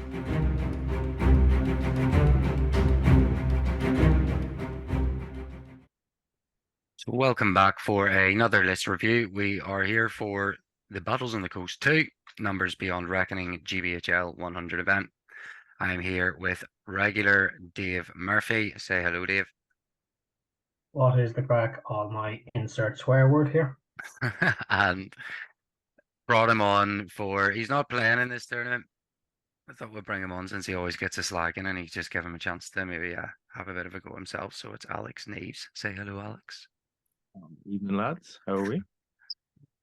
So welcome back for another list review. We are here for the Battles on the Coast 2, Numbers Beyond Reckoning GBHL 100 event. I'm here with regular Dave Murphy. Say hello, Dave. What is the crack on my insert swear word here? And brought him on for, he's not playing in this tournament. I thought we'd bring him on since he always gets a slagging and he just give him a chance to maybe have a bit of a go himself. So it's Alex Neaves. Say hello, Alex. Evening, lads. How are we?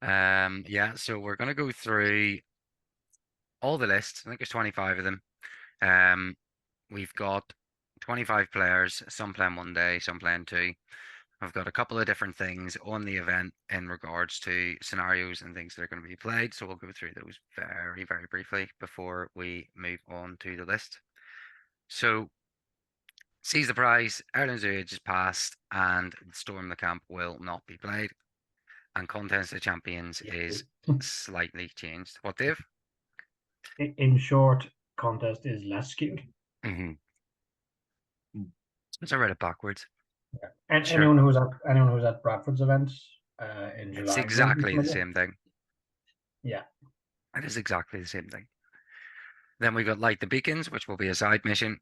Yeah, so we're going to go through all the lists. I think there's 25 of them. We've got 25 players, some playing one day, some playing two. I've got a couple of different things on the event in regards to scenarios and things that are going to be played. So we'll go through those very, very briefly before we move on to the list. So, Seize the Prize, Ireland's Age is past, and Storm the Camp will not be played. And Contest of Champions is slightly changed. What, Dave? In short, contest is less skewed. Mm-hmm. So I read it backwards. Yeah. And Sure. anyone who's at Bradford's event in July. It's exactly the same thing. Yeah. It is exactly the same thing. Then we got Light the Beacons, which will be a side mission.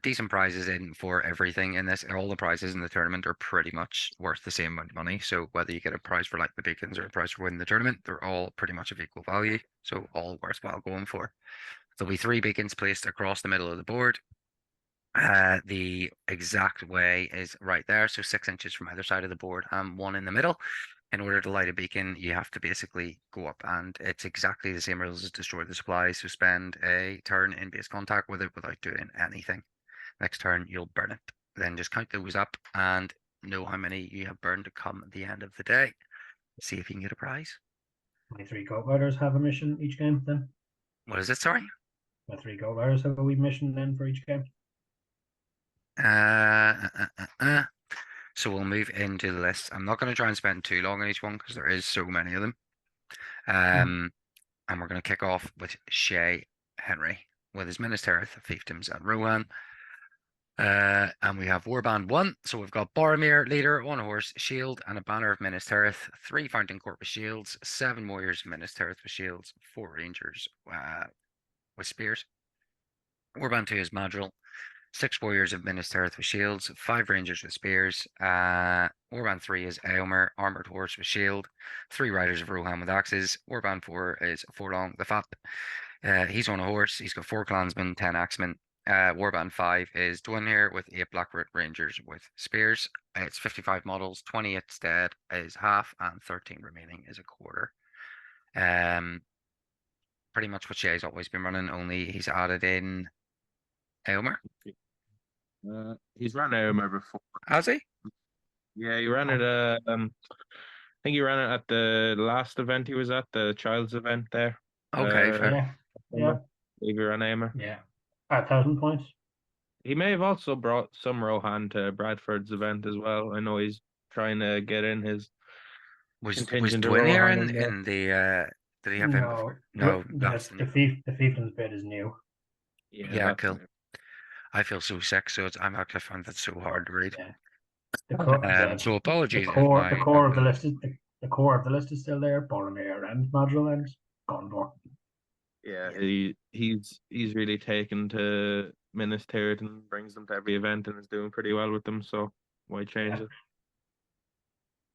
Decent prizes in for everything in this. All the prizes in the tournament are pretty much worth the same amount of money. So whether you get a prize for Light the Beacons or a prize for winning the tournament, they're all pretty much of equal value. So all worthwhile going for. There'll be 3 beacons placed across the middle of the board. The exact way is right there. So 6 inches from either side of the board and 1 in the middle. In order to light a beacon, you have to basically go up, and it's exactly the same rules as destroy the supply. So spend a turn in base contact with it without doing anything. Next turn, you'll burn it. Then just count those up and know how many you have burned to come at the end of the day. See if you can get a prize. My 3 goat riders have a mission each game then. What is it? Sorry? My 3 goat riders have a wee mission then for each game. So we'll move into the list. I'm not going to try and spend too long on each one because there is so many of them. And we're going to kick off with Shay Henry with his Minas Tirith, Fiefdoms, and Rohan. And we have Warband 1. So we've got Boromir, leader, on a horse, shield, and a banner of Minas Tirith, 3 Fountain Court with shields, 7 warriors of Minas Tirith with shields, 4 rangers with spears. Warband 2 is Madril, 6 warriors of Minas Tirith with shields, 5 rangers with spears. Warband 3 is Eomer, armored horse with shield, 3 riders of Rohan with axes. Warband 4 is Forlong the Fat. He's on a horse. He's got 4 clansmen, 10 axemen. Warband 5 is Dwynir with 8 Blackroot rangers with spears. It's 55 models, 28 dead is half, and 13 remaining is a quarter. Pretty much what Shay's always been running, only he's added in Eomer. He's run Eomer before. Has he? Yeah, he ran it. I think he ran it at the last event he was at, the Child's event there. Okay, fair. Yeah. He ran Eomer. Yeah. 1,000 points. He may have also brought some Rohan to Bradford's event as well. I know he's trying to get in his contingent of Dwynir Rohan in the did he have him before? No, that's the Fiefdoms bit is new. Yeah, cool. I feel so sick, so I'm actually find that so hard to read. Yeah. So apologies. The core of the list is the core of the list is still there. Boromir and Madril and Gondor. Yeah, he's really taken to Minas Tirith and brings them to every event and is doing pretty well with them. So why change it?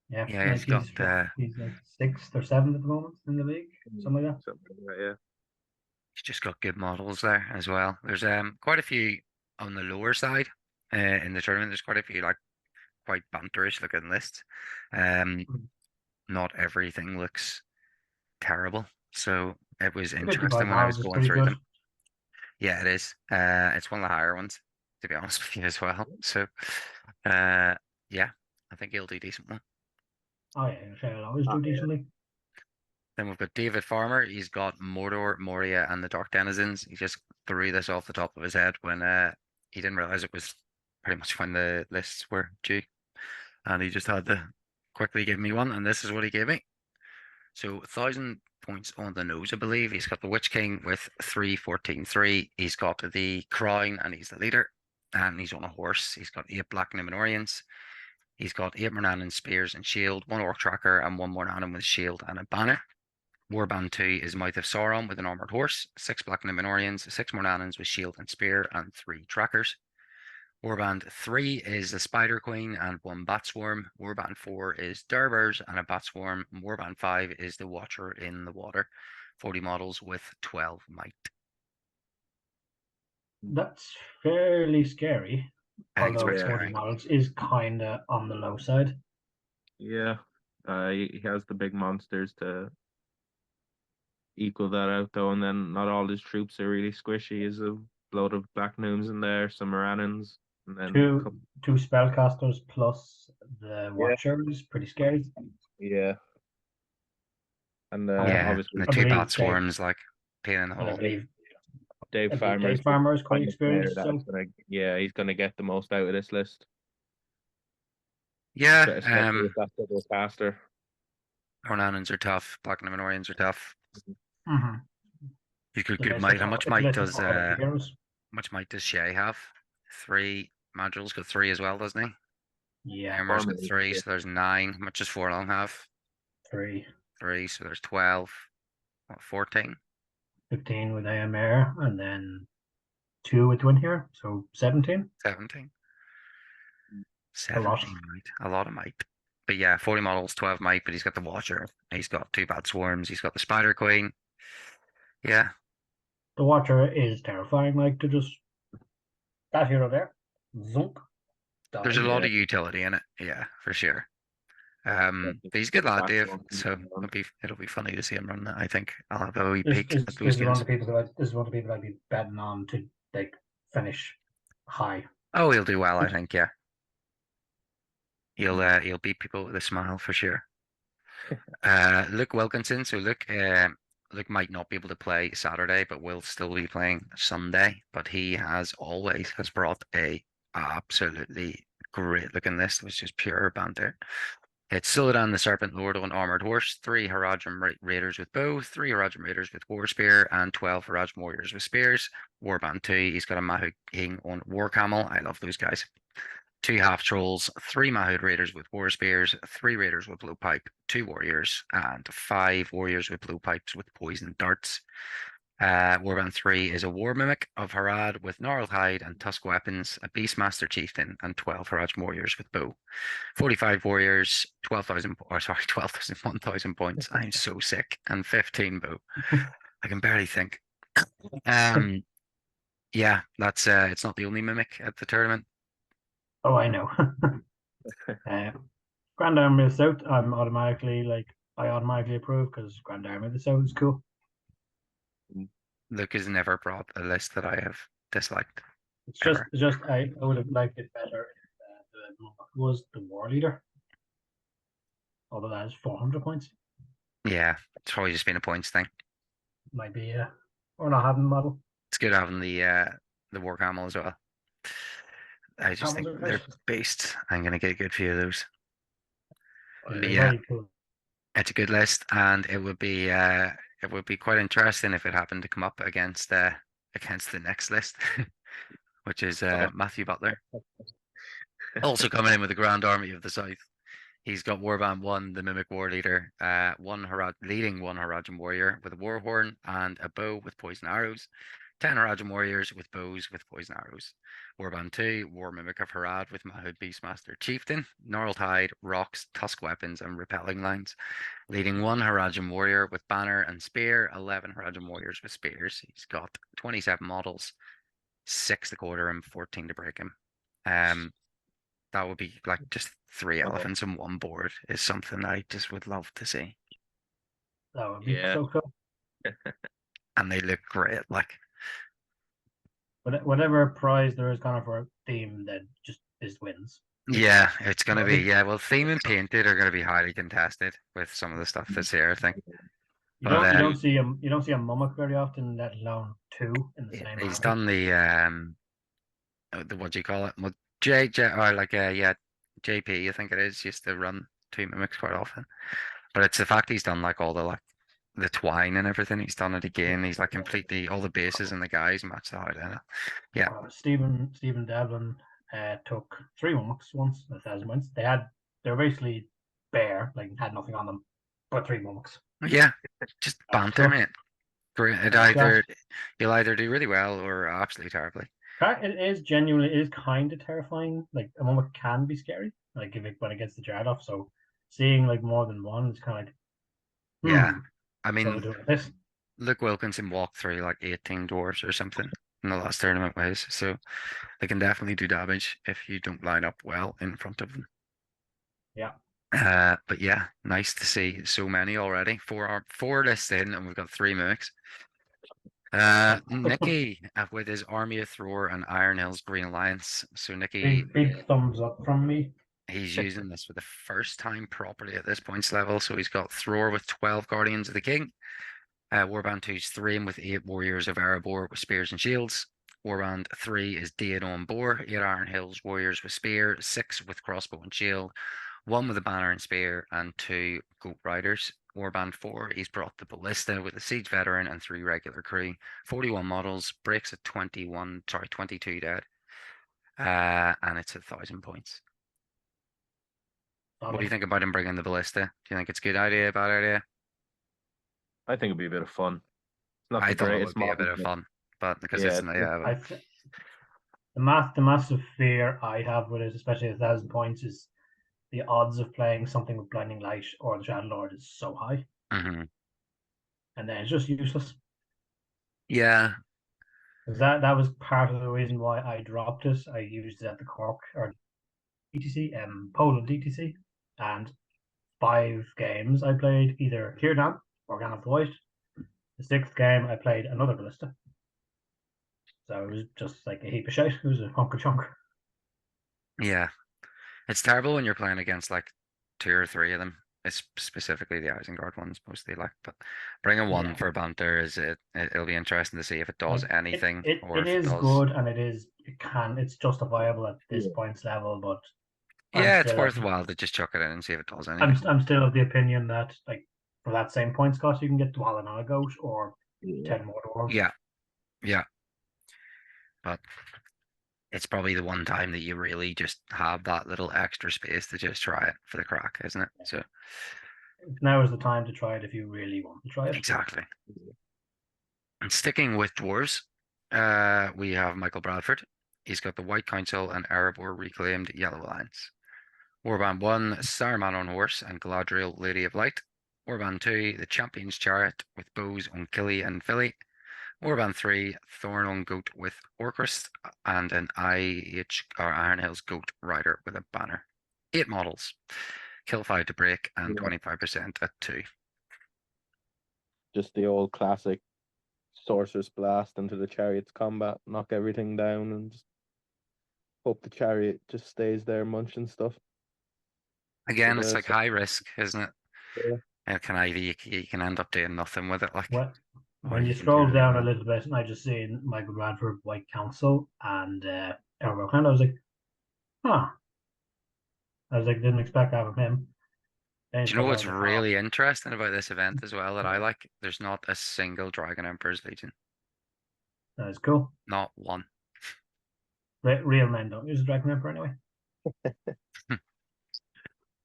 Yeah, Yeah, he's like 6th or 7th at the moment in the league, something like that. Something like that, yeah. He's just got good models there as well. There's quite a few on the lower side in the tournament. There's quite a few like quite banterish looking lists. Not everything looks terrible, so it was interesting when I was going through them. Yeah, it is. It's one of the higher ones, to be honest with you as well. So, yeah, I think he'll do a decent one. Oh yeah, I'll always do decently. Then we've got David Farmer. He's got Mordor, Moria, and the Dark Denizens. He just threw this off the top of his head when he didn't realize it was pretty much when the lists were due, and he just had to quickly give me one, and this is what he gave me. So 1,000 points on the nose, I believe. He's got the Witch King with 3, 14, 3. He's got the Crown, and he's the leader. And he's on a horse. He's got 8 Black Numenorians. He's got 8 Mornanan Spears and Shield, 1 Orc Tracker, and 1 Mornanan with Shield and a Banner. Warband 2 is Mouth of Sauron with an armored horse, 6 Black Numenorians, 6 Mornanans with Shield and Spear, and 3 Trackers. Warband 3 is the Spider Queen and 1 Bat Swarm. Warband 4 is Durbers and a Bat Swarm. Warband 5 is the Watcher in the Water. 40 models with 12 might. That's fairly scary. I think it's Although pretty 40 scary. models is kind of on the low side. Yeah. He has the big monsters to equal that out though, and then not all his troops are really squishy. He's a load of Black Nooms in there, some Morannans, and then Two spellcasters plus the Watcher is pretty scary. yeah. And Yeah, obviously and the I 2 believe Bat Swarms, like, pain in the And I hole. believe Dave Farmer's Dave Farmer is quite kind of player experienced. So he's gonna get the most out of this list. Yeah, Especially with that double caster. Mornanans are tough. Black Numenorians are tough. mhm. You could The good list might. is How full- much it's a might list of does 4 heroes. much might does Shay have? 3. Madril's got 3 as well, doesn't he? Yeah, Hammer's got Farmer, 3, so there's 9. How much does Forlong have? 3. 3, so there's 12. What, 14? 15 with AMR, and then 2 with Twin here, so 17. 17? A lot. 17 might. A lot of might. But yeah, 40 models, 12 might, but he's got the Watcher. He's got 2 Bad Swarms. He's got the Spider Queen. Yeah. The Watcher is terrifying, like to just that hero there, zunk, There's a die. lot of utility in it. Yeah, for sure. But he's a good lad, Dave. So it'll be funny to see him run that. I think I'll have a wee peek at This those is one of games. the people this is one of the people I'd be betting on to like finish high. Oh, he'll do well, I think. Yeah, he'll beat people with a smile for sure. Luke Wilkinson. So Luke might not be able to play Saturday, but will still be playing Sunday. But he has brought a absolutely great looking list, which is pure banter. It's Suladan the Serpent Lord on Armored Horse, 3 Haradrim Raiders with bow, 3 Haradrim Raiders with War Spear, and 12 Haradrim Warriors with Spears. Warband 2, he's got a Mahud King on War Camel. I love those guys. 2 Half Trolls, 3 Mahud Raiders with War Spears, 3 Raiders with Blowpipe, 2 Warriors, and 5 Warriors with Blowpipes with Poison Darts. Warband 3 is a War Mimic of Harad with Gnarled Hide and Tusk Weapons, a Beastmaster Chieftain, and 12 Haradrim Warriors with Bow. 45 Warriors, 12,000, 1,000 points. I'm so sick. And 15 Bow. I can barely think. Yeah, that's it's not the only Mimic at the tournament. Oh, I know. Grand Army of the South, I automatically approve because Grand Army of the South is cool. Luke has never brought a list that I have disliked. It's just I would have liked it better if the monk was the war leader. Although that is 400 points. Yeah, it's probably just been a points thing. Might be or not having the model. It's good having the War Camel as well. I just think they're based. I'm gonna get a good few of those. But yeah, cool. It's a good list, and it would be quite interesting if it happened to come up against the next list, which is Matthew Butler. Also coming in with the Grand Army of the South. He's got Warband 1, the Mimic War Leader, leading 1 Haradrim Warrior with a War Horn and a bow with poison arrows, 10 Haradrim Warriors with bows with poison arrows. Warband 2, War Mimic of Harad with Mahud Beastmaster Chieftain, Gnarled Hide, Rocks, Tusk Weapons, and Repelling Lines. Leading 1 Haradrim Warrior with Banner and Spear, 11 Haradrim Warriors with Spears. He's got 27 models, 6 to quarter him, 14 to break him. That would be like just 3 elephants on one board is something I just would love to see. That would be so cool. And they look great, like. Whatever prize there is kind of for a theme that just wins. Yeah, it's gonna be well, theme and painted are gonna be highly contested with some of the stuff that's here, I think. You don't see a mummic very often, let alone 2 in the same. He's done the what do you call it? Well, J or like JP, I think it is, used to run 2 mimics quite often. But it's the fact he's done like all the like the twine and everything. He's done it again. He's like completely all the bases and the guys match the height in it. Yeah. Stephen Devlin took 3 monks once, 1,000 points. They were basically bare, like had nothing on them, but 3 monks. Yeah. Just That's banter, tough. mate. Great. That's You'll either do really well or absolutely terribly. it is genuinely, it is kind of terrifying. Like a moment can be scary, like when it gets the jar off. So seeing like more than one is kind of like, Yeah. I so we're mean, doing this. Luke Wilkinson walked through like 18 dwarves or something in the last tournament ways. So they can definitely do damage if you don't line up well in front of them. Yeah. But yeah, nice to see so many already. Four lists in, and we've got 3 mooks. Nicky with his Army of Thror and Iron Hills Green Alliance. So Nicky, Big thumbs up from me. he's using this for the first time properly at this points level. So he's got Thror with 12 Guardians of the King. Warband 2 is 3 with 8 Warriors of Erebor with spears and shields. Warband 3 is Dead on Boar, 8 Iron Hills Warriors with spear, 6 with crossbow and shield, 1 with a banner and spear, and 2 Goat Riders. Warband 4, he's brought the Ballista with a Siege Veteran and 3 regular crew, 41 models, breaks at 22 dead, and it's 1,000 points. What do you think about him bringing the Ballista? Do you think it's a good idea, bad idea? I think it'd be a bit of fun. It's not I the thought it greatest would be a bit model, of but fun, but because yeah, it's yeah, the massive fear I have with it, especially 1,000 points, is the odds of playing something with blinding light or the Shadow Lord is so high, mm-hmm. and then it's just useless. Yeah, Because that was part of the reason why I dropped it. I used it at the Cork or DTC, Poland DTC, and 5 games I played either Teardown or Gan of the White. The 6th game I played another Ballista. So it was just like a heap of shit. It was a hunk of chunk. yeah. It's terrible when you're playing against like 2 or 3 of them. It's specifically the Isengard ones mostly like, but bringing one Yeah. for banter it'll be interesting to see if it does Like anything or it if it is does. good and it's justifiable at this yeah. points level, but I'm Yeah, it's still worthwhile to just chuck it in and see if it does I'm anything. I'm still of the opinion that like for that same points cost you can get Dwalin on a goat or Yeah. 10 more dwarves. Yeah, yeah. But it's probably the one time that you really just have that little extra space to just try it for the crack, isn't it? So Now is the time to try it if you really want to try it. exactly. And sticking with dwarves, we have Michael Bradford. He's got the White Council and Erebor Reclaimed Yellow Alliance. Warband 1, Saruman on Horse and Galadriel, Lady of Light. Warband 2, the Champion's Chariot with bows on Killy and Philly. Warband 3, Thorn on Goat with Orcrist and an Iron Hills Goat Rider with a banner. 8 models. Kill 5 to break and Yeah. 25% at 2. Just the old classic sorceress blast into the chariot's combat, knock everything down, and just hope the chariot just stays there munching stuff. Again, But, it's like high risk, isn't it? yeah. You can end up doing nothing with it, like, or When you you can do scroll really down a well. little bit, and I just seen Michael Bradford, White Council, and Erebor, I was like, huh. I was like, didn't expect that from him. Then Do you you know scroll down, I what's was like, oh, really interesting about this event as well that I like? There's not a single Dragon Emperor's Legion. that is cool. Not one. Real men don't use a Dragon Emperor anyway.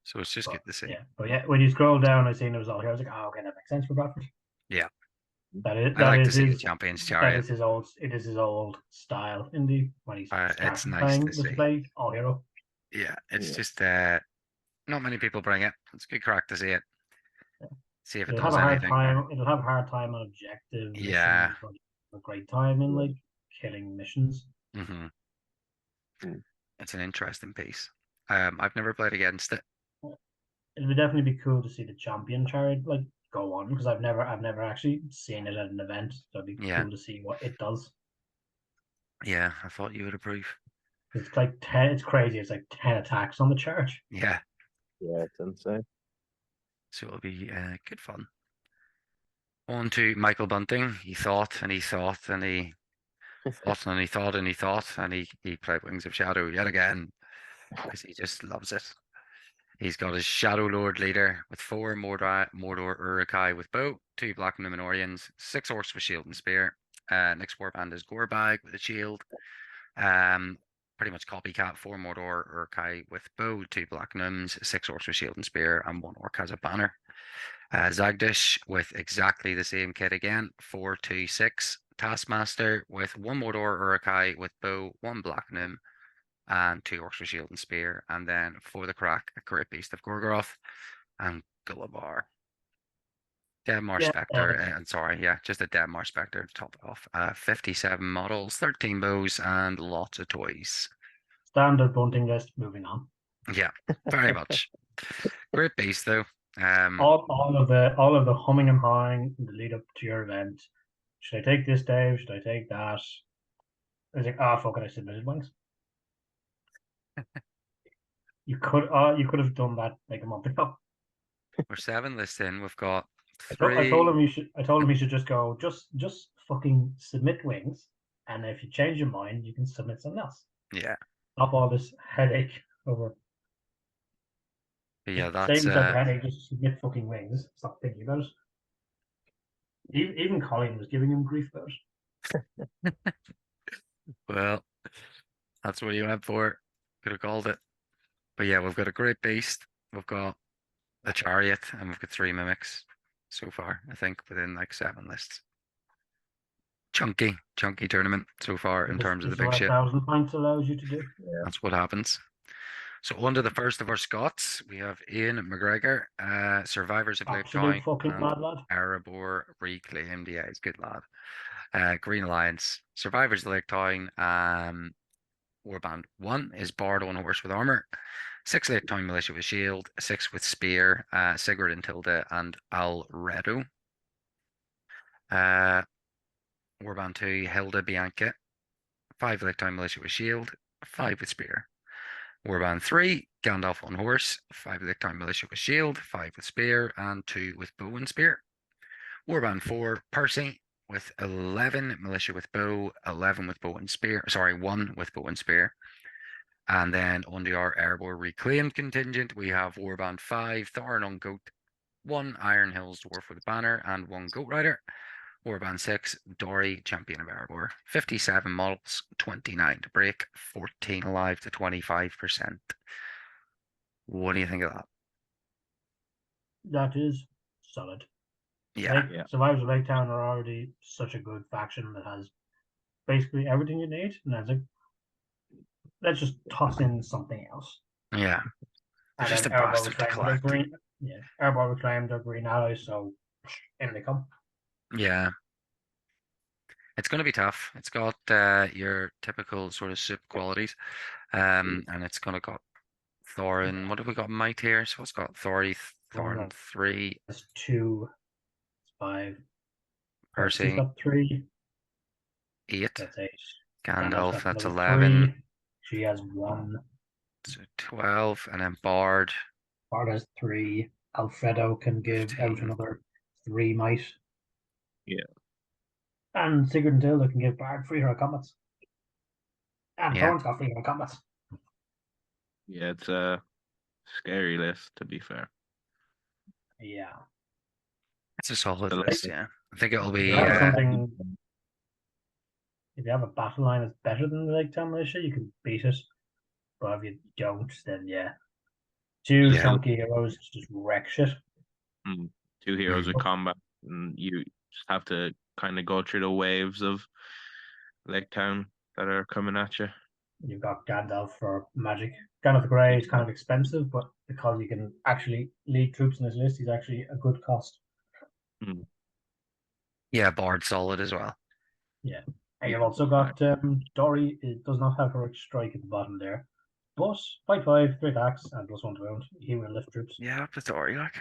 So it's just good to see. But yeah, when you scroll down, I seen it was all here. I was like, oh, okay, that makes sense for Bradford. Yeah. That I like to is see the his Champion's that Chariot. is his old style in the when he's It's starting nice playing to this see. play all hero. Yeah, it's Yeah. just not many people bring it. It's good crack to see it. See if it It'll have does a hard anything. time. It'll have a hard time on objective Yeah. missions, but a great time in Yeah. like killing missions. hmm Mm. It's an interesting piece. I've never played against it. It would definitely be cool to see the champion chariot like go on because I've never actually seen it at an event. So it'd be Yeah. cool to see what it does. Yeah, I thought you would approve. It's like 10. It's crazy. It's like 10 attacks on the charge. Yeah. Yeah, it's insane. So it'll be good fun. On to Michael Bunting. He thought and he thought and he thought and he thought and he thought and he played Wings of Shadow yet again because he just loves it. He's got his Shadow Lord leader with 4 Mordor Urukai with bow, 2 Black Numenorians, 6 orcs with shield and spear. Next warband is Gorbag with a shield. Pretty much copycat, 4 Mordor Urukai with bow, 2 Black Nums, 6 orcs with shield and spear, and 1 orc has a banner. Zagdish with exactly the same kit again, 4, 2, 6. Taskmaster with 1 Mordor Urukai with bow, 1 Black Num, and 2 orcs with shield and spear. And then for the crack, a Great Beast of Gorgoroth and Gullivar. Deadmar Yeah, Spectre, and sorry, yeah, just a Deadmar Spectre to top it off. 57 models, 13 bows, and lots of toys. standard bunting list. Moving on. Yeah, very much. Great Beast though. All of the humming and hawing in the lead up to your event. Should I take this, Dave? Should I take that? I was like, ah, fuck it, I submitted wings. You could have done that like a month ago. We're 7 lists in. We've got I told 3. him you should. I told him he should just go. Just fucking submit wings, and if you change your mind, you can submit something else. Yeah, Stop all this headache over. but yeah, Save that's yourself a headache. Just submit fucking wings. Stop thinking about it. Even Colin was giving him grief about it. well, that's what you went for. Could have called it. But yeah, we've got a Great Beast. We've got a Chariot, and we've got 3 Mimics so far, I think, within like 7 lists. Chunky tournament so far in terms of the This is big what shit. 1,000 points allows you to do. Yeah. That's what happens. So on to the first of our Scots. We have Ian McGregor, Survivors of Lake Absolute Town fucking and mad lad. Erebor Reclaimed. Yeah, he's a good lad. Green Alliance, Survivors of Lake Town. Warband 1 is Bard on horse with armor. 6 Lake Town Militia with shield. 6 with spear. Sigurd and Tilda and Alredo. Warband 2, Hilda Bianca. 5 Lake Town Militia with shield. 5 with spear. Warband 3, Gandalf on horse, 5 Lake Town Militia with shield, 5 with spear, and 2 with bow and spear. Warband 4, Percy with 11 militia with bow, 11 with bow and spear, sorry, 1 with bow and spear. And then under our Erebor Reclaimed contingent, we have Warband 5, Thorin on Goat, 1 Iron Hills Dwarf with a banner, and 1 Goat Rider. Warband 6, Dory, Champion of Erebor. 57 models, 29 to break, 14 alive to 25%. What do you think of that? That is solid. Yeah. Yeah. Survivors of Lake Town are already such a good faction that has basically everything you need. And I was like, let's just toss in something else. Yeah. They're And just then a Erebor bastard to reclaimed their collect. green. Yeah, Erebor reclaimed their green allies, so in they come. Yeah. It's going to be tough. It's got your typical sort of soup qualities. And it's going to got Thorin. What have we got Might here? So it's got Thorin 3, That's 2, 5. Percy's Percy got 3. 8, That's 8. Gandalf's Gandalf, got that's another 11, 3. She has 1. so 12, and then Bard, Bard has 3. Alfredo can give out 15. another 3 might. Yeah. And Sigurd and Tilda can give Bard free hero combats. And Yeah. Thorin's got free hero combats. Yeah, it's a scary list, to be fair. Yeah. It's a solid The list, yeah. I think it'll If be you have something, if you have a battle line that's better than the Lake Town Militia, you can beat it. But if you don't, then yeah. 2 Yeah. chunky heroes just wreck shit. 2 heroes Mm. with combat, and you just have to kind of go through the waves of Lake Town that are coming at you. You've got Gandalf for magic. Gandalf the Grey is kind of expensive, but because you can actually lead troops in this list, he's actually a good cost. Yeah, Bard solid as well. Yeah. And you've also got Dory. It does not have heroic strike at the bottom there. But fight 5, 3 attacks, and +1 to wound. He will lift troops. Yeah, up to Dory, like.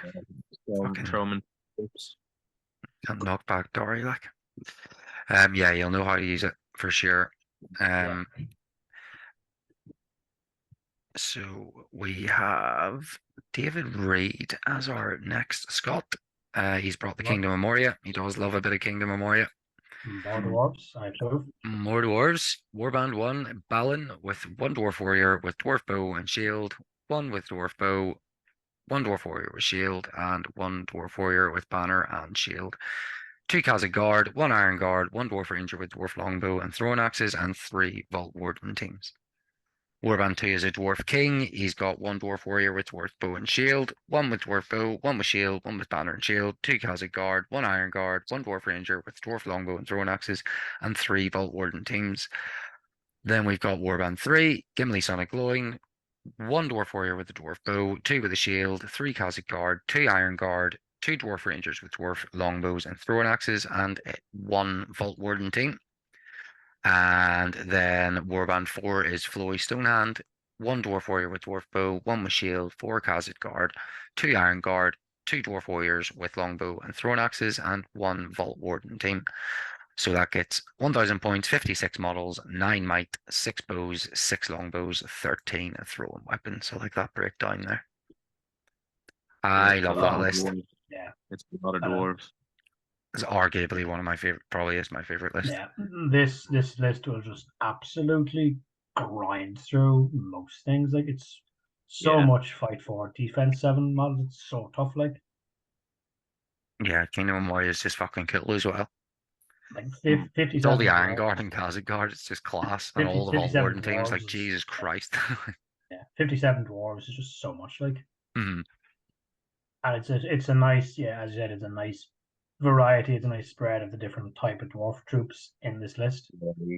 Fucking Throw 'em in troops. can't knock back Dory, like. Yeah, you'll know how to use it for sure. Yeah. So we have David Reed as our next Scot. He's brought the Kingdom of Moria. He does love a bit of Kingdom of Moria. More dwarves, I approve. More dwarves. Warband 1, Balin with 1 dwarf warrior with dwarf bow and shield, 1 with dwarf bow, one dwarf warrior with shield, and one dwarf warrior with banner and shield. 2 Khazad Guard, 1 Iron Guard, 1 Dwarf Ranger with Dwarf Longbow and Throwing Axes, and 3 Vault Warden teams. Warband 2 is a Dwarf King. He's got 1 Dwarf Warrior with Dwarf Bow and Shield, 1 with Dwarf Bow, 1 with Shield, 1 with Banner and Shield, 2 Khazad Guard, 1 Iron Guard, 1 Dwarf Ranger with Dwarf Longbow and Throwing Axes, and 3 Vault Warden teams. Then we've got Warband 3, Gimli Sonic Loin, 1 Dwarf Warrior with a Dwarf Bow, 2 with a Shield, 3 Khazad Guard, 2 Iron Guard, 2 Dwarf Rangers with Dwarf Longbows and Throwing Axes, and 1 Vault Warden team. And then Warband 4 is Floy Stonehand, 1 Dwarf Warrior with Dwarf Bow, 1 with Shield, 4 Khazad Guard, 2 Iron Guard, 2 Dwarf Warriors with Longbow and Throwing Axes, and 1 Vault Warden team. So that gets 1,000 points, 56 models, 9 might, 6 bows, 6 longbows, 13 throwing weapons. So like that breakdown there. I love that list. Yeah, it's a lot of dwarves. It's arguably one of my favorite, probably is my favorite list. Yeah, this list will just absolutely grind through most things. Like it's so much fight for defense 7 models. It's so tough. Like Yeah, Kingdom of Warriors is just fucking cool as well. like 57. It's all the Iron Guard and Khazad Guard. It's just class, and all the Vault Warden teams. Like Jesus Christ. Yeah, 57 dwarves is just so much. Like, mm-hmm. And it's a nice, yeah, as you said, it's a nice variety. It's a nice spread of the different type of dwarf troops in this list.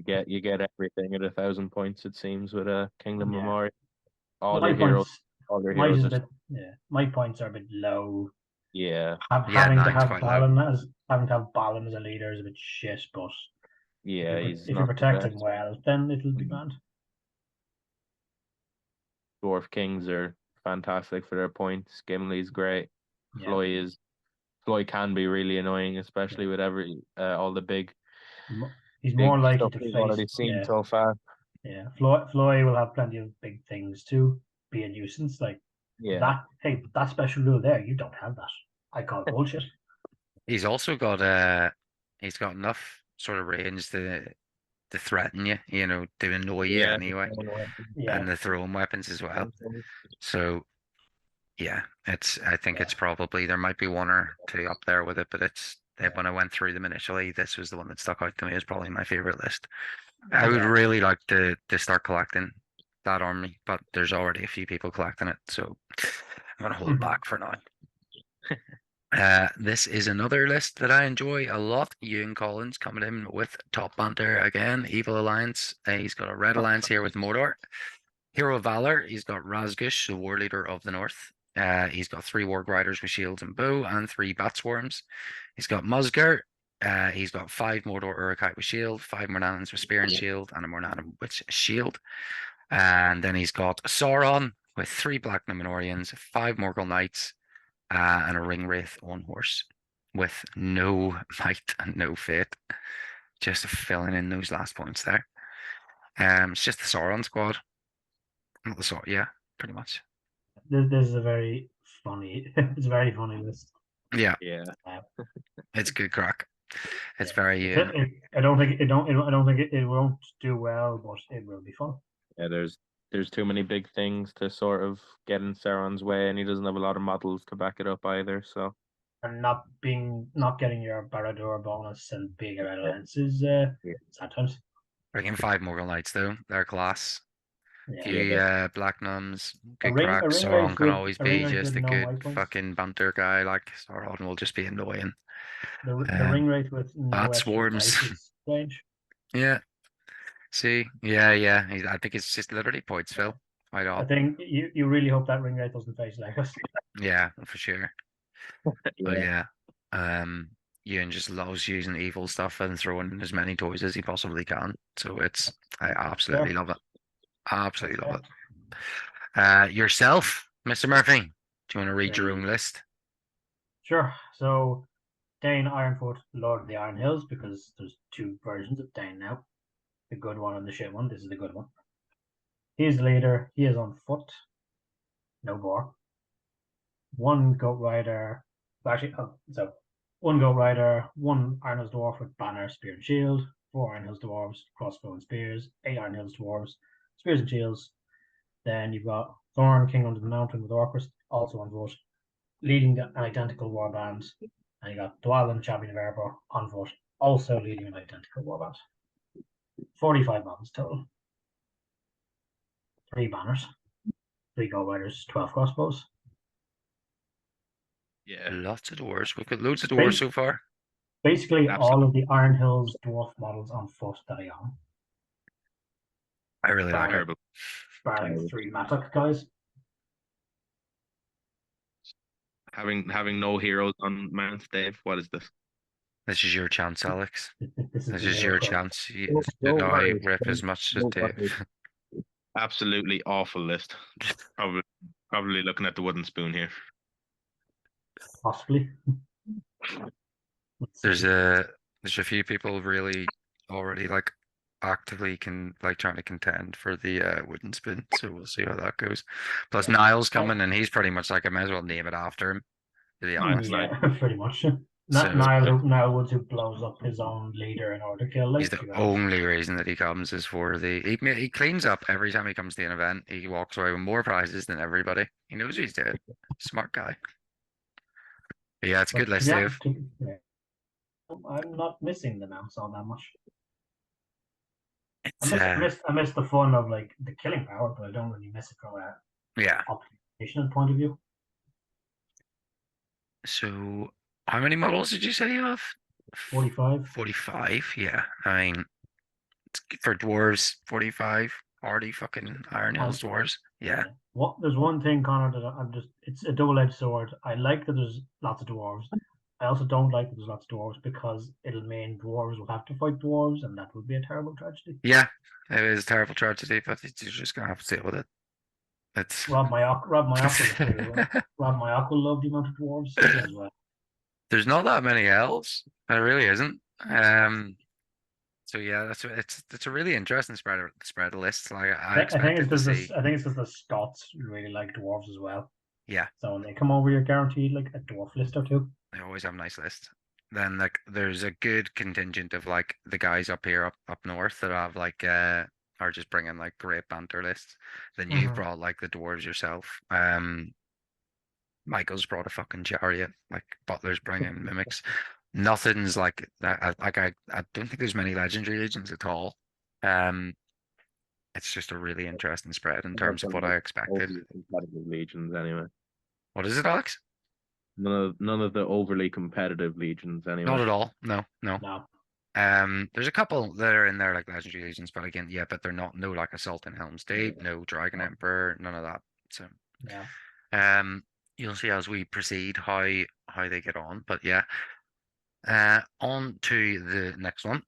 Yeah, you get everything at 1,000 points. It seems with a Kingdom of Warriors. All my your points, heroes, heroes. Are my points are a bit low. Yeah. Having to have Balin as a leader is a bit shit, but yeah, if you protect him well, then it'll be grand. Dwarf Kings are fantastic for their points. Gimli's great. Yeah. Floy can be really annoying, especially with all the big. He's more likely to we've face. already seen so far. Yeah, Floy will have plenty of big things to be a nuisance. Like that special rule there, you don't have that. I call bullshit. He's also got he's got enough sort of range to threaten you, to annoy you anyway. Yeah. And the throwing weapons as well. So yeah, I think it's probably, there might be 1 or 2 up there with it, but when I went through them initially, this was the one that stuck out to me as probably my favorite list. I would really like to start collecting that army, but there's already a few people collecting it, so I'm gonna hold back for now. This is another list that I enjoy a lot. Ewan Collins coming in with top banter again. Evil Alliance. He's got a red alliance here with Mordor. Hero of Valor. He's got Razgush, the war leader of the North. He's got 3 Warg Riders with shields and bow and 3 Bat Swarms. He's got Mesbg. He's got 5 Mordor Uruk-hai with shield, 5 Mornannons with spear and shield, and a Mornannon with shield. And then he's got Sauron with 3 Black Númenóreans, 5 Morgul Knights, and a Ring Wraith on horse with no might and no fate. Just filling in those last points there. It's just the Sauron squad. Not the Sauron, yeah, pretty much. This is a very funny. It's a very funny list. Yeah. It's good crack. It's very. I don't think it won't do well, but it will be fun. Yeah, there's too many big things to sort of get in Sauron's way, and he doesn't have a lot of models to back it up either. So, and not getting your Barad-dûr bonus and bigger alliances sometimes. Bringing 5 Morgul Knights though, they're class. Few Black Nuns, good crack. Sauron can always be just a good fucking banter guy. Like Sauron will just be annoying. The Ring Wraith with Bat Swarms. Strange. Yeah. See, yeah. I think it's just literally points, Phil. Right off. I think you really hope that Ring Wraith doesn't face Legos. Yeah, for sure. But yeah, Ewan just loves using evil stuff and throwing in as many toys as he possibly can. So I absolutely love it. Absolutely love it. Yourself, Mr. Murphy, do you want to read your own list? Sure. So, Dane Ironfoot, Lord of the Iron Hills, because there's 2 versions of Dane now. The good one and the shit one. This is the good one. He is the leader. He is on foot. No boar. 1 goat rider. Actually, 1 goat rider, 1 Iron Hills dwarf with banner, spear, and shield. 4 Iron Hills dwarves, crossbow and spears. 8 Iron Hills dwarves, spears and shields. Then you've got Thorn, King under the Mountain with Orcust, also on foot, leading an identical warband. And you got Dwalin, Champion of Erebor, on foot, also leading an identical warband. 45 models total. 3 banners, 3 gold riders, 12 crossbows. Yeah, Lots of dwarves. We've got loads of dwarves Base, so far. basically all absolutely. of the Iron Hills dwarf models on foot that I own. I really like it. Terrible. Barring the 3 Matok guys. Having no heroes on Mount, Dave. What is this? This is your chance, Alex. This is This the is hero your club. chance to Don't now worry. rip as much as Don't Dave. worry. Absolutely awful list. Probably looking at the wooden spoon here. Possibly. Let's There's see. a few people really already like actively trying to contend for the wooden spoon, so we'll see how that goes. Plus Yeah. Niall's coming and he's pretty much like I may as well name it after him, to be honest. Like, Yeah, pretty much. Not So Niall Woods who blows up his own leader in order to kill, he's like, the to be honest. only reason that he comes is for he cleans up every time he comes to an event. He walks away with more prizes than everybody. He knows what he's doing. Smart guy. But yeah, it's a But good list, yeah, Dave. I'm not missing the mounts all that much. It's I miss the fun of like the killing power, but I don't really miss it from a yeah. optimization point of view. So how many models did you say you have? 45. 45, yeah. I mean, for dwarves, 45. Already fucking Iron Hills dwarves. Yeah. What there's one thing, Connor, that I'm just it's a double-edged sword. I like that there's lots of dwarves. I also don't like that there's lots of dwarves because it'll mean dwarves will have to fight dwarves, and that would be a terrible tragedy. Yeah. It is a terrible tragedy, but you're just gonna have to deal with it. It's Rob Mayock will love the amount of dwarves as well. there's not that many elves. There really isn't. So yeah, it's a really interesting spread of lists. Like I I think it's expected to because see. I think it's because the Scots really like dwarves as well. Yeah, So when they come over, you're guaranteed like a dwarf list or two. they always have nice lists. Then like there's a good contingent of like the guys up here up north that have like are just bringing like great banter lists. Then you've Mm-hmm. brought like the dwarves yourself. Michael's brought a fucking chariot. Like Butler's bringing mimics. Nothing's like that. I don't think there's many legendary legions at all. Um, it's just a really interesting spread in terms of what I expected. Overly competitive legions, anyway. What is it, Alex? None of the overly competitive legions, Not anyway. at all. No, no. No. There's a couple that are in there like legendary legions, but again, yeah, but they're not no like Assault in Helm's Deep, no Dragon Emperor, none of that. So, Yeah. you'll see as we proceed how they get on. But yeah, on to the next one.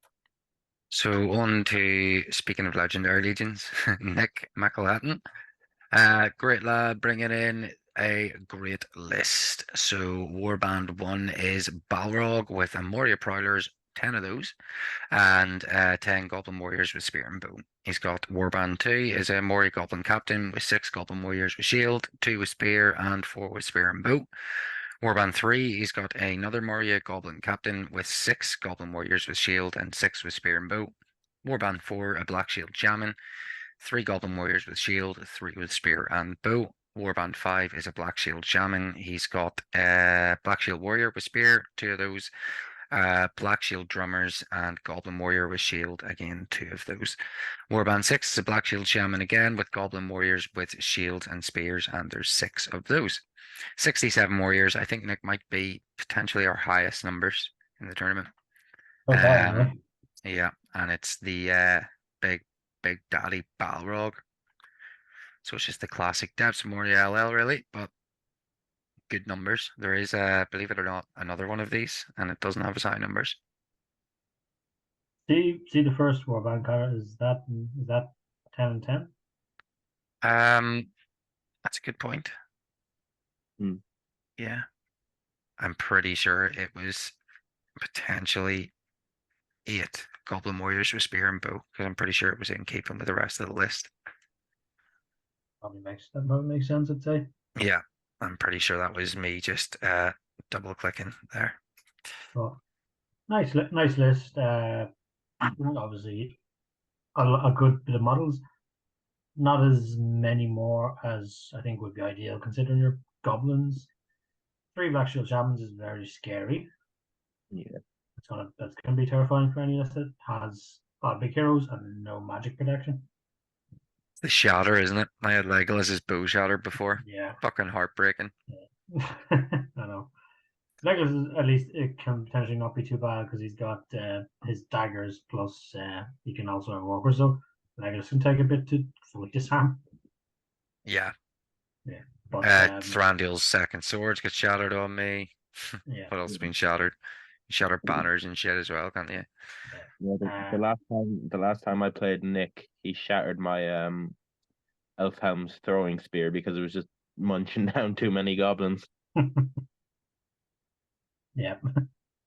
So on to speaking of legendary legions, Nick McElhatton. Great lad, bringing in a great list. So Warband 1 is Balrog with a Moria Prowlers, 10 of those, and 10 Goblin Warriors with Spear and Bow. He's got Warband 2 is a Moria Goblin Captain with 6 Goblin Warriors with Shield, 2 with Spear, and 4 with Spear and Bow. Warband 3, he's got another Moria Goblin Captain with 6 Goblin Warriors with Shield and 6 with Spear and Bow. Warband 4, a Black Shield Shaman, 3 Goblin Warriors with Shield, 3 with Spear and Bow. Warband 5 is a Black Shield Shaman. He's got a Black Shield Warrior with Spear, 2 of those. Black Shield Drummers and Goblin Warrior with Shield, again, 2 of those. Warband 6 is a Black Shield Shaman again with Goblin Warriors with Shields and Spears, and there's 6 of those. 67 Warriors, I think Nick might be potentially our highest numbers in the tournament. So far, anyway. Yeah, and it's the big daddy Balrog. So it's just the classic Depths of Moria LL really, but good numbers. There is believe it or not, another one of these, and it doesn't have as high numbers. See the first warband, Connor. Is that 10 and 10? That's a good point. Hmm. Yeah. I'm pretty sure it was potentially 8 Goblin Warriors with Spear and Bow, because I'm pretty sure it was in keeping with the rest of the list. That probably makes sense, I'd say. Yeah, I'm pretty sure that was me just double clicking there. But nice list. Obviously, a good bit of models. Not as many more as I think would be ideal, considering you're goblins. 3 Black Shield Shamans is very scary. Yeah. That's gonna be terrifying for any list that has big heroes and no magic protection. The shatter, isn't it? I had Legolas's bow shatter before. Yeah. Fucking heartbreaking. I know. Legolas, at least it can potentially not be too bad because he's got his daggers plus he can also have walkers. So Legolas can take a bit to fully disarm. Yeah. Yeah, but Thranduil's second swords get shattered on me. yeah, What else has been shattered? You shatter banners and shit as well, can't you? Yeah, yeah. the last time I played Nick, he shattered my Elfhelm's throwing spear because it was just munching down too many goblins. Yeah,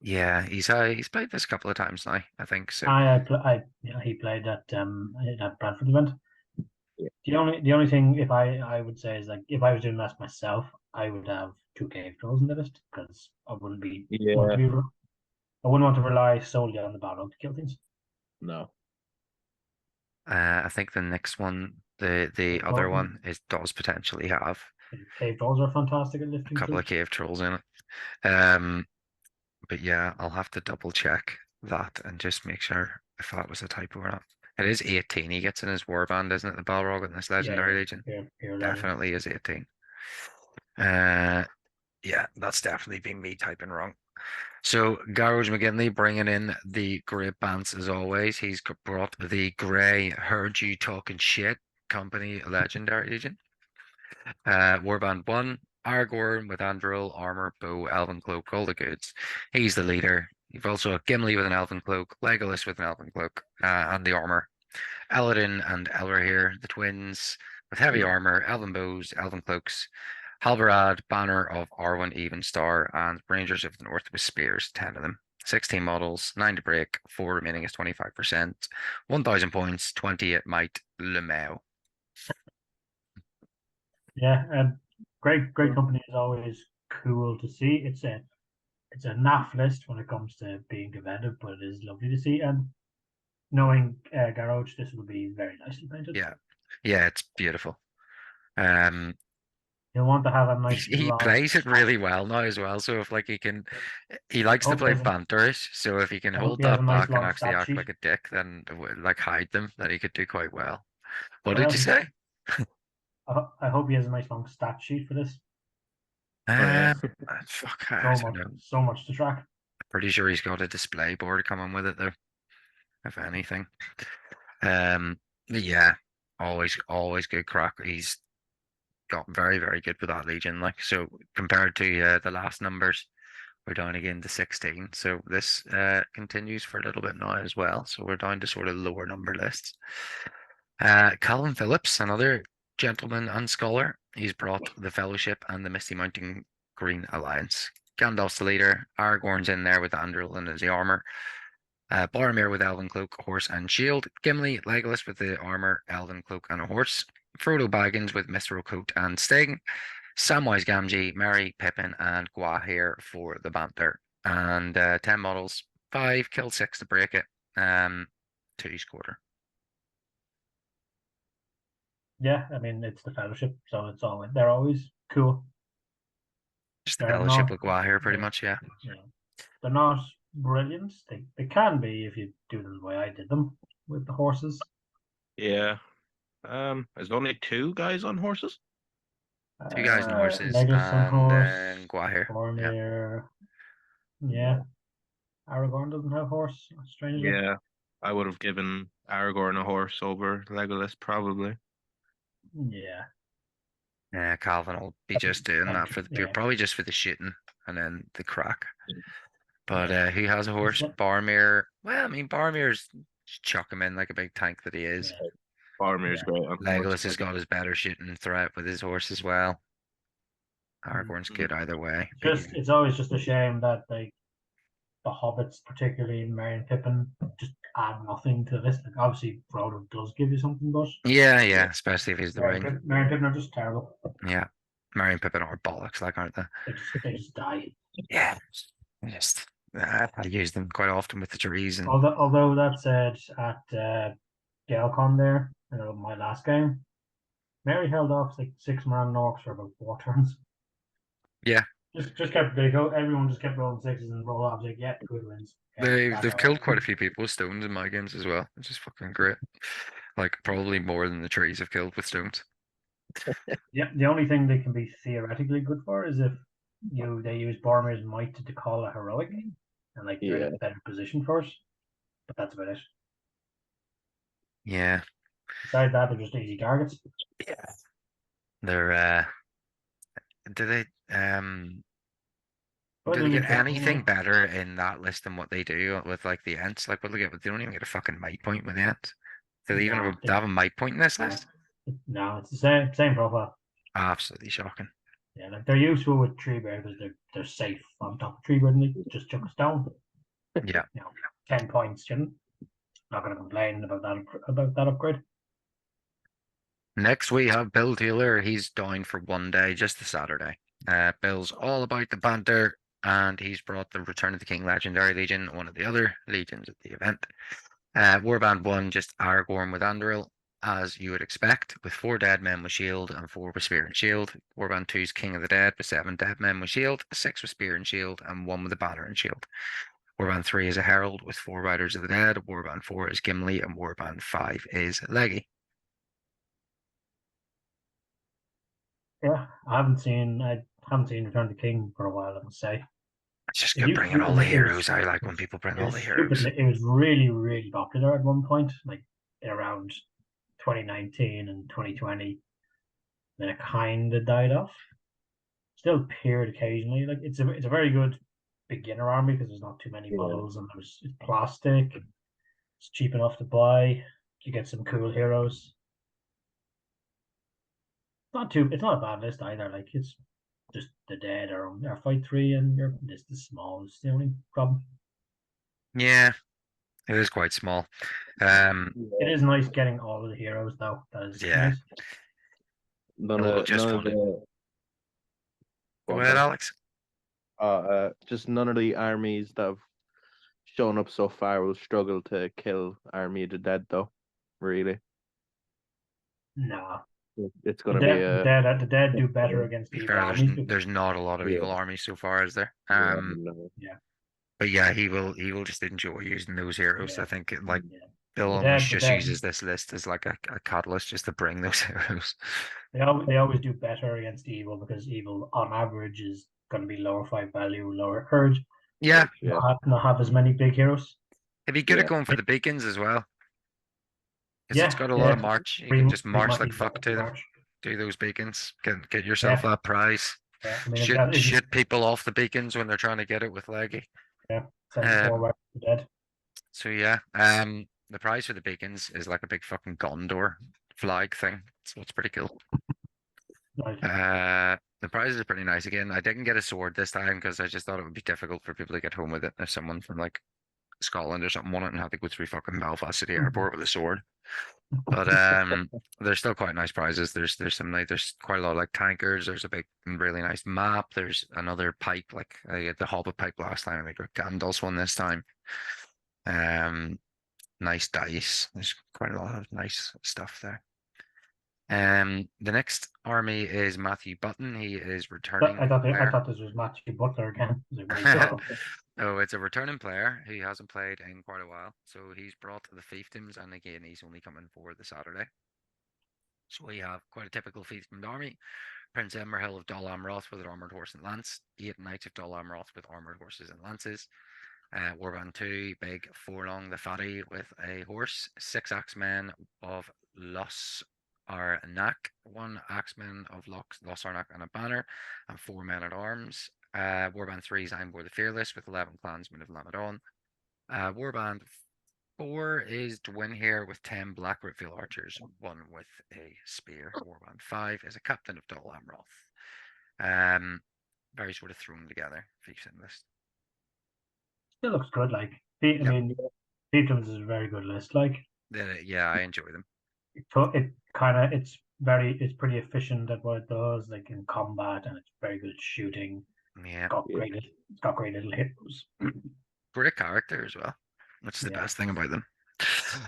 Yeah, he's played this a couple of times now, I think. So he played at Bradford event. Yeah. The only thing if I would say is like if I was doing that myself, I would have 2 cave trolls in the list because I wouldn't want to Yeah, be I wouldn't want to rely solely on the battle to kill things. no. I think the next one, the Cave other trolls, one, is does potentially have cave trolls are fantastic at a lifting couple of troops. cave trolls in it. But yeah, I'll have to double check that and just make sure if that was a typo or not. It is 18 he gets in his warband, isn't it? The Balrog in this Legendary Yeah, Legion. here legend. Definitely is 18. Yeah, that's definitely been me typing wrong. So Garage McGinley bringing in the great bands as always. He's brought the Grey Heard You Talking Shit Company Legendary Legion. Warband 1, Aragorn with Andril, Armor, Bow, Elven Cloak, all the goods. He's the leader. You've also got Gimli with an Elven Cloak, Legolas with an Elven Cloak, and the armor. Eladin and Elrohir, the twins, with heavy armor, Elven Bows, Elven Cloaks. Halbarad, Banner of Arwen Evenstar, and Rangers of the North with spears, 10 of them. 16 models, 9 to break, 4 remaining is 25%. 1,000 points, 20 at might, Lemao. Yeah, and great company is always cool to see. It's a naff list when it comes to being competitive, but it is lovely to see. And knowing Garage, this will be very nicely painted. Yeah, yeah, it's beautiful. Um, You'll want to have a nice he gloss. plays it really well now as well. So if like he likes to Hope he play has a, banterish. So if he can I hope hold he has a that nice back and long actually stat act sheet. like a dick, then like hide them, then he could do quite well. What did Well, you say? I hope he has a nice long stat sheet for this. Oh yeah. Fuck, I don't know. So much to track. Pretty sure he's got a display board coming with it though, if anything. But yeah, always good crack. He's got very good with that Legion. Like so, compared to the last numbers, we're down again to 16. So this continues for a little bit now as well. So we're down to sort of lower number lists. Calvin Phillips, another gentleman and scholar. He's brought the Fellowship and the Misty Mountain Green Alliance. Gandalf's the leader. Aragorn's in there with Anduril and his armor. Boromir with Elven Cloak, Horse and Shield. Gimli, Legolas with the armor, Elven Cloak and a horse. Frodo Baggins with Mithril Coat and Sting. Samwise Gamgee, Merry, Pippin, and Gwaihir for the banter. And 10 models, 5, killed 6 to break it. 2 each quarter. Yeah, I mean it's the Fellowship, so they're always cool. Just the They're Fellowship not with Gwaihir, pretty much, yeah. they're not brilliant. They can be if you do them the way I did them with the horses. Yeah. There's only 2 guys on horses. 2 guys and horses, Legolas on and horse, then Gwaihir. Yeah. Boromir. Yeah, Aragorn doesn't have horse, strangely. Yeah. I would have given Aragorn a horse over Legolas probably. Yeah, Yeah, Calvin will be just doing that for the yeah, probably just for the shooting and then the crack. But yeah. who has a horse? Boromir. Well, I mean, Boromir's chuck him in like a big tank that he is. Yeah. Boromir's Yeah. great on horse. Legolas has got his better shooting threat with his horse as well. Aragorn's Mm. good either way. It's always just a shame that like the hobbits, particularly Merry and Pippin, just add nothing to this. Like obviously Frodo does give you something, but Yeah, especially if he's the Merry, ring. Merry and Pippin are just terrible. Yeah, Merry and Pippin are bollocks, like aren't they? They just die. Yeah, just I use them quite often with the trees and Although that said, at Galcon there, my last game, Mary held off like 6-man orcs for about 4 turns. Yeah, Just kept they go. Everyone just kept rolling sixes and roll off. Like, yeah, good wins. Okay, back they've killed out. quite a few people with stones in my games as well, which is fucking great. Like probably more than the trees have killed with stones. Yeah, the only thing they can be theoretically good for is if they use Bormir's might to call a heroic, and like they're in Yeah. a better position for it. But that's about it. Yeah, Besides that, they're just easy targets. yeah. They're do they But do they'll they leave get dropping anything away. better in that list than what they do with like the Ents? Like what do they get? They don't even get a fucking might point with the Ents. Do they even No, they have a might point in this list? no, it's the same profile. Absolutely shocking. Yeah, like they're useful with tree bear because they're safe on top of tree bear and they just chuck us down. Yeah. 10 points, Jim. Not gonna complain about that upgrade. Next we have Bill Taylor. He's down for one day, just the Saturday. Bill's all about the banter, and he's brought the Return of the King Legendary Legion, one of the other legions at the event. Warband 1, just Aragorn with Anduril, as you would expect, with 4 dead men with shield and 4 with spear and shield. Warband 2's King of the Dead with 7 dead men with shield, 6 with spear and shield, and 1 with a banner and shield. Warband 3 is a Herald with 4 Riders of the Dead. Warband 4 is Gimli, and Warband 5 is Leggy. Yeah, I haven't seen Return of the King for a while. I must say It's just it good used bringing to. all the It was heroes. I like it when was, people bring it all was the heroes. stupidly. It was really really popular at one point, like in around 2019 and 2020. Then it kind of died off. Still appeared occasionally. Like it's a very good beginner army because there's not too many Yeah. models and it's plastic. It's cheap enough to buy. You get some cool heroes. It's not a bad list either. Like it's just the dead are fight three and your list is small. It's the only problem. Yeah, it is quite small. Yeah. Um, It Yeah. is nice getting all of the heroes though. That is yeah, nice. just None of fun. the Go one ahead, sorry. Alex. Just none of the armies that have shown up so far will struggle to kill Army of the Dead though. Really. Nah. It's gonna be a The dead do better against To be evil fair, armies. there's not a lot of yeah, evil armies so far, is there? yeah, no. Yeah. But yeah, he will just enjoy using those heroes. I Yeah. think like Yeah. Bill almost The just dead uses this list as like a catalyst just to bring those heroes. they always do better against evil because evil on average is going to be lower fight value, lower courage, Yeah, Yeah, not have as many big heroes. it'd be good at yeah, going for the beacons as well, because it's Yeah, got a lot of yeah. march. You can Free, just free march like money fuck to them. March. Do those beacons. Get yourself Yeah, that prize. yeah. I mean, if you Shoot people off the beacons when they're trying to get it with Leggy. yeah, send four Um. back to the dead. So yeah. The prize for the beacons is like a big fucking Gondor flag thing. So it's pretty cool. Like, The prizes are pretty nice. Again, I didn't get a sword this time because I just thought it would be difficult for people to get home with it if someone from like Scotland or something won it and had to go through fucking Belfast City Airport with a sword. But there's still quite nice prizes. There's some like there's quite a lot of like tankers. There's a big really nice map. There's another pipe like I had the Hobbit pipe last time. I got Gandalf's one this time. Um, nice dice. There's quite a lot of nice stuff there. The next army is Matthew Button. He is returning I player. thought this was Matthew Butler again. I was like, wait, no. Oh, it's a returning player. He hasn't played in quite a while. So he's brought the fiefdoms, and again, he's only coming for the Saturday. So we have quite a typical fiefdomed army. Prince Emerhill of Dol Amroth with an armoured horse and lance. 8 Knights of Dol Amroth with armoured horses and lances. Warband 2, big Forlong the Fatty with a horse. 6 Axemen of Los Arnak. 1 Axeman of Los Arnak and a banner. And 4 men at arms. Warband 3 is Einbor the Fearless with 11 clansmen of Lamadon. Warband 4 is Dwyn here with 10 Black Rootfield archers, 1 with a spear. Warband 5 is a captain of Dol Amroth. Very sort of thrown together fiefdom list. Still looks good. Like, I Yep. mean, Fiefdoms is a very good list. Like, Yeah, I enjoy them. it's pretty efficient at what it does, like in combat, and it's very good at shooting. Yeah, yeah. It's got great little hitters. great character as well. That's the Yeah. best thing about them.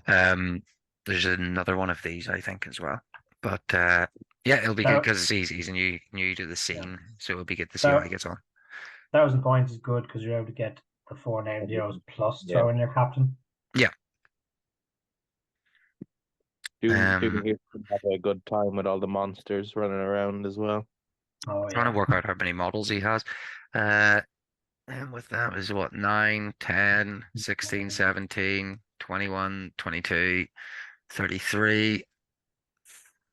Um, there's another one of these, I think, as well. But Yeah, it'll be good That, because he's new to the yeah, scene, so it'll be good to see how he that gets on. 1,000 points is good because you're able to get the 4 named heroes plus Yeah. throw in your captain. Yeah. Doom Um, here have a good time with all the monsters running around as well. Oh trying to yeah. work out how many models he has. Uh, and with that is what 9, 10, 16, 17, 21, 22, 33,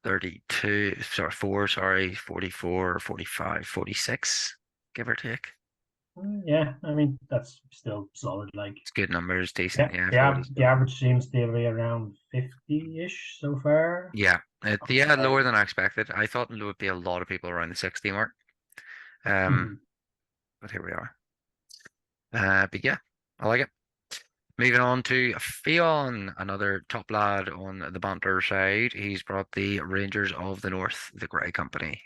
32, sorry, 4, sorry, 44, 45, 46, give or take. Yeah, I mean that's still solid. Like, It's good numbers, decent, yeah, yeah, for what he's the done. average seems to be around 50-ish so far. Yeah, yeah, lower than I expected. I thought there would be a lot of people around the 60 mark. Um, Mhm. but here we are. But yeah, I like it. Moving on to Fionn, another top lad on the Banter side. He's brought the Rangers of the North, the Grey Company.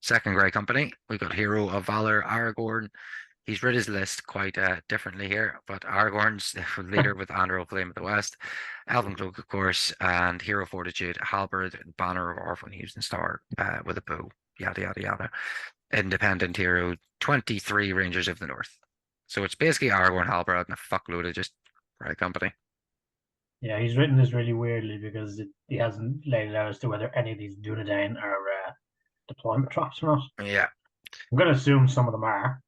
Second Grey Company, we've got Hero of Valor, Aragorn. He's read his list quite differently here, but Aragorn's the leader with Andro, Flame of the West, Elven Cloak, of course, and Hero Fortitude, Halberd, Banner of Orphan, using Star with a bow, yada, yada, yada. Independent Hero, 23 Rangers of the North. So it's basically Aragorn, Halberd, and a fuckload of just Grey Company. Yeah, he's written this really weirdly because he hasn't laid it out as to whether any of these Dunedain are deployment traps or not. Yeah. I'm going to assume some of them are.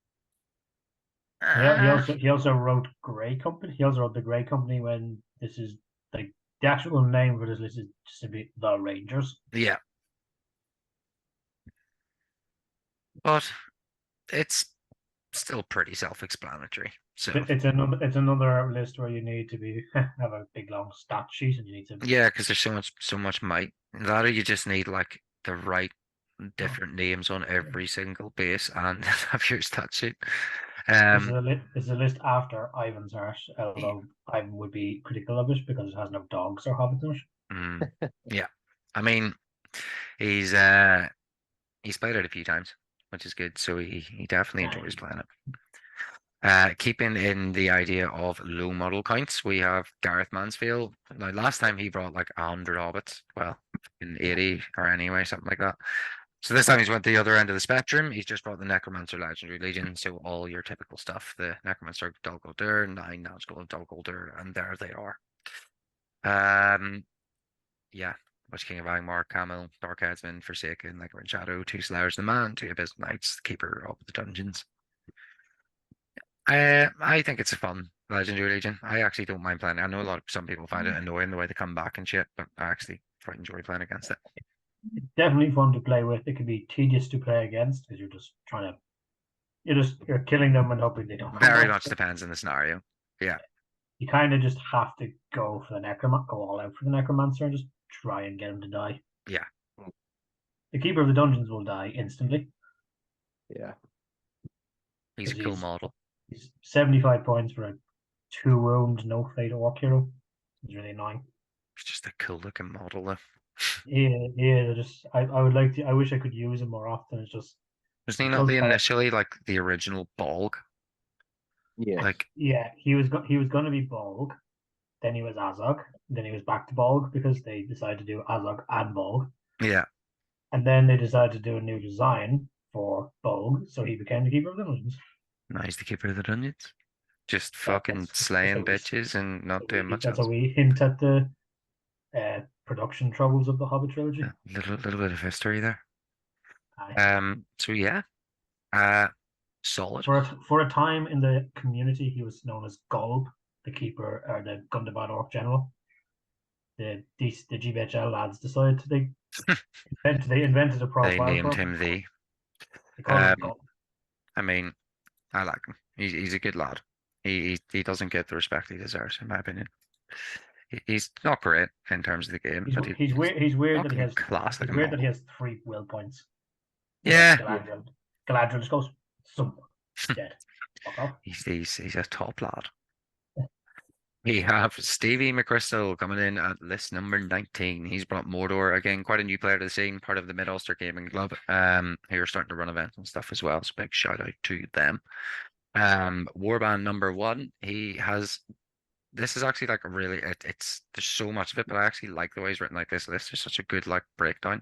Uh, He also wrote Grey Company. He also wrote the Grey Company when this is like the actual name for this list is just simply the Rangers. yeah. But it's still pretty self-explanatory. So It's another list where you need to be have a big long stat sheet and you need to. yeah, because there's so much might. That or you just need like the right Oh, different names on every single base and have your stat sheet. this is a list after Ivan's art, although Ivan would be critical of it because it has no dogs or hobbits in it. Mm, yeah. I mean, he's played it a few times, which is good. So he definitely Yeah, enjoys playing it. Keeping in the idea of low model counts, we have Gareth Mansfield. Now, last time he brought like 100 hobbits, well, in 80 or anyway, something like that. So this time he's went the other end of the spectrum. He's just brought the Necromancer Legendary Legion, so all your typical stuff. The Necromancer Dol Guldur, 9 Nazgul Dol Guldur, and there they are. Yeah. Witch King of Angmar, Camel, Dark Headsman, Forsaken, Lycan Shadow, 2 Slayers of the Man, 2 Abyss Knights, Keeper of the Dungeons. I think it's a fun Legendary Legion. I actually don't mind playing it. I know some people find it annoying the way they come back and shit, but I actually quite enjoy playing against it. it's definitely fun to play with. It can be tedious to play against because you're just trying to you're killing them and hoping they don't come Very back. much depends on the scenario. Yeah, You kind of just have to go for the necromancer, go all out for the necromancer, and just try and get him to die. yeah. The keeper of the dungeons will die instantly Yeah. He's a because cool model. he's 75 points for a 2 wound no fate orc hero. It's really annoying. He's just a cool looking model though. Yeah, yeah. Just I would like to. I wish I could use him more often. It's just Wasn't he it not does the tire. initially like the original Bolg? Yeah. Like, Yeah, he was going to be Bolg. Then he was Azog. Then he was back to Bolg because they decided to do Azog and Bolg. yeah, And then they decided to do a new design for Bolg, so he became the keeper of the dungeons. now he's the keeper of the dungeons. Just That, fucking that's slaying bitches and not doing much that's a else. wee hint at the production troubles of the Hobbit Yeah, trilogy. little bit of history there. Aye. So yeah, uh, solid. For a time in the community, he was known as Golb, the keeper or the Gundabad Orc General. The GBHL lads decided they invented a They profile named for him. him the. They call him Um, Golb. I mean, I like him. He's a good lad. He doesn't get the respect he deserves, in my opinion. He's not great in terms of the game, but he's He's weird that he fucking has class he's looking weird that he model. has 3 will points. Whereas Yeah, Galadriel just goes someone dead. Fuck off. he's a top lad. We have Stevie McChrystal coming in at list number 19. He's brought Mordor again, quite a new player to the scene, part of the Mid Ulster Gaming Club. Who are starting to run events and stuff as well. So big shout out to them. Warband number 1. He has. This is actually like a really. It's there's so much of it, but I actually like the way he's written like this list. There's such a good like breakdown.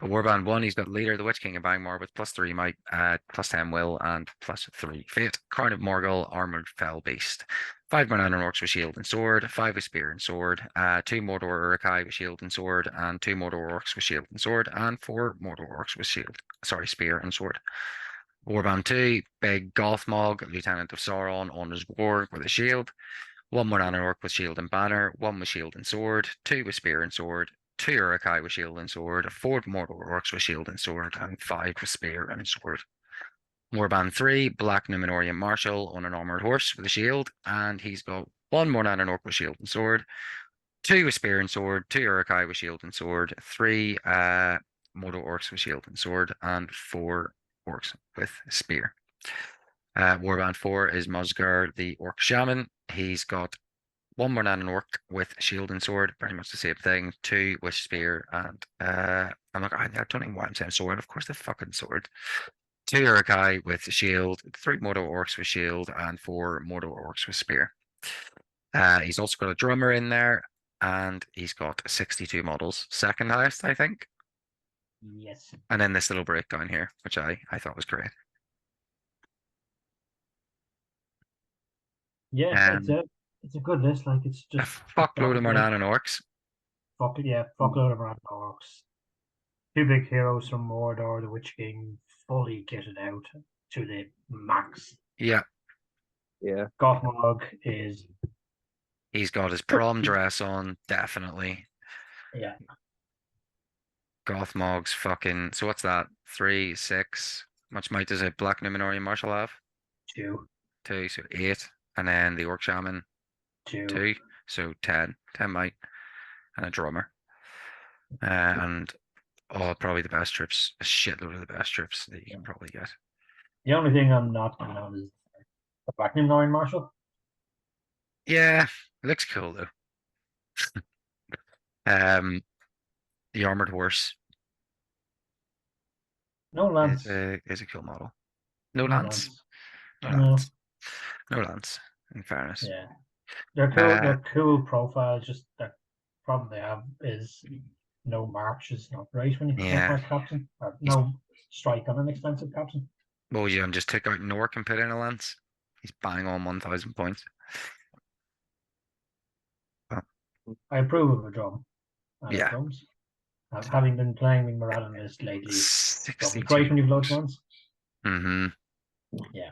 But Warband 1, he's got Leader, the Witch King of Bangmore with +3 might, +10 will, and +3 fate. Crown of Morgul, Armored Fell Beast. 5 Mornan Orcs with Shield and Sword, 5 with Spear and Sword, 2 Mordor Urukai with Shield and Sword, and 2 Mordor Orcs with Shield and Sword, and 4 Mordor Orcs with Spear and Sword. Warband 2, Big Gothmog, Lieutenant of Sauron on his war with a shield. 1 Morana Orc with Shield and Banner, 1 with Shield and Sword, 2 with Spear and Sword, 2 Urukai with Shield and Sword, 4 Mordor Orcs with Shield and Sword, and 5 with Spear and Sword. Warband 3, Black Numenorian Marshal on an armored horse with a shield, and he's got 1 Morana Orc with Shield and Sword, 2 with Spear and Sword, 2 Urukai with Shield and Sword, 3 Mordor Orcs with Shield and Sword, and 4 Orcs with Spear. Warband 4 is Mesbg, the Orc Shaman. He's got 1 Mornan Orc with Shield and Sword, pretty much the same thing. 2 with Spear, and I don't know why I'm saying sword. Of course, the fucking sword. 2 Urukai with Shield, 3 Mordor Orcs with Shield, and 4 Mordor Orcs with Spear. He's also got a drummer in there, and he's got 62 models, second highest, I think. Yes. And then this little breakdown here, which I thought was great. Yeah, it's a good list. Like it's A just fuckload of like Mornan Orcs. fuckload of random orcs. 2 big heroes from Mordor, the Witch King, fully kitted out to the max. Yeah. Yeah. Gothmog is He's got his prom dress on, definitely. yeah. Gothmog's fucking. So what's that? 3, 6. Much might does a Black Numenorian Marshal have? 2. 2, so 8. And then the Orc Shaman, 2. 2. So 10. 10 might. And a drummer. And probably the best trips. A shitload of the best trips that you can probably get. The only thing I'm not keen on is the Black Nine Marshal. Yeah, it looks cool though. The Armored Horse No is lance. a cool model. No No lance. lance. No No. lance. No lance, in fairness. Yeah. They're cool. Uh, They're cool profiles. Just the problem they have is no march is not right when you can't yeah. mark captain. Or He's no strike on an expensive captain. What you just took out Nork and put in a lance. He's bang on 1,000 points. But, I approve of a drum and of yeah. drums. Having been playing with Moradin list lately, drums great 62 when you've loads of points. ones. Mm-hmm. Yeah.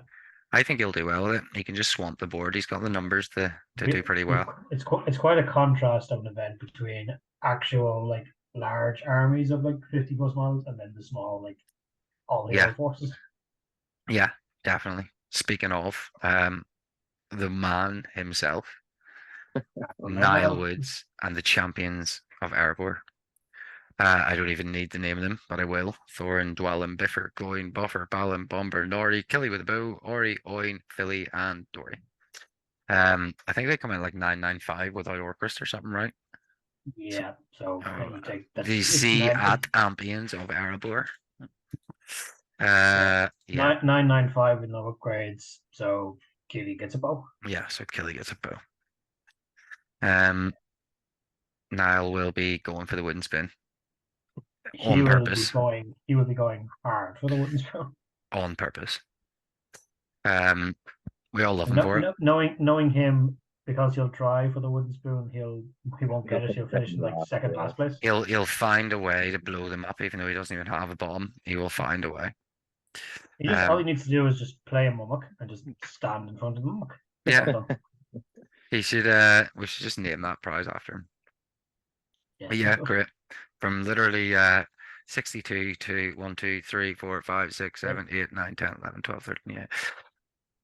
I think he'll do well with it. He can just swamp the board. He's got the numbers to do pretty well. It's quite a contrast of an event between actual like large armies of like 50 plus models and then the small like all Yeah. hero forces. Yeah, definitely. Speaking of, the man himself, Niall Woods, and the champions of Erebor. I don't even need to name them, but I will. Thorin, Dwellin, Biffer, Gloin, Buffer, Balin, Bomber, Nori, Killy with a bow, Ori, Oin, Philly, and Dory. I think they come in like 995 without Orcrist or something, right? Yeah, so you take that's The it's Sea at Ambience of Erebor. Yeah. 995 with no upgrades, so Kitty gets a bow. Yeah, so Killy gets a bow. Niall will be going for the wooden spin. On purpose. He will be going hard for the wooden spoon. On purpose. We all love him for it. Knowing him, because he'll try for the wooden spoon, he won't get it. He'll finish in like second last place. He'll find a way to blow them up, even though he doesn't even have a bomb. He will find a way. All he needs to do is just play a mummock and just stand in front of the mummock. Yeah. He should. We should just name that prize after him. Yes, yeah, great. From literally 62 to 1, 2, 3, 4, 5, 6, 7, 8, 9, 10, 11, 12, 13. Yeah.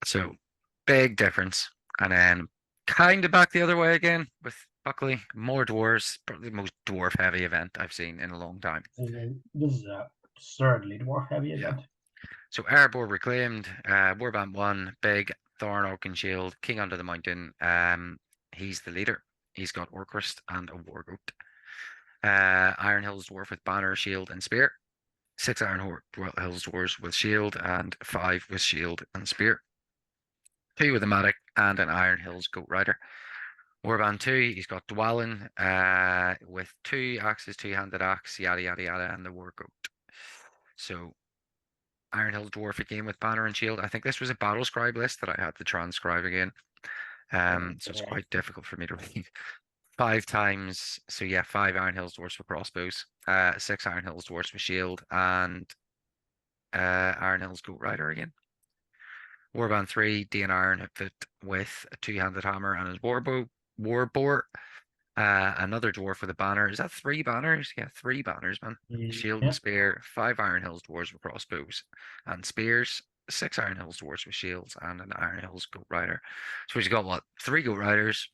So big difference. And then kind of back the other way again with Buckley. More dwarves, probably the most dwarf heavy event I've seen in a long time. This is a absurdly dwarf heavy event. So Erebor reclaimed, Warband 1, big, Thorn, Oak and Shield, King Under the Mountain. He's the leader. He's got Orcrist and a War Goat. Iron Hills Dwarf with Banner, Shield and Spear. 6 Iron Hills Dwarves with Shield and 5 with Shield and Spear. 2 with a Matic and an Iron Hills Goat Rider. Warband 2, he's got Dwalin with 2 axes, 2-handed axe, yada yada yada, and the War Goat. So Iron Hills Dwarf again with banner and shield. I think this was a battle scribe list that I had to transcribe again. So it's quite difficult for me to read. 5 times, so yeah, 5 Iron Hills Dwarfs with crossbows, 6 Iron Hills Dwarfs with shield, and Iron Hills Goat Rider again. Warband 3, Dean Iron outfit with a 2-handed hammer and his war boar. Another dwarf with a banner. Is that 3 banners? Yeah, 3 banners, man. Shield and Yeah. spear, 5 Iron Hills dwarves with crossbows and spears, 6 Iron Hills dwarves with shields, and an Iron Hills Goat Rider. So he's got what? 3 Goat Riders,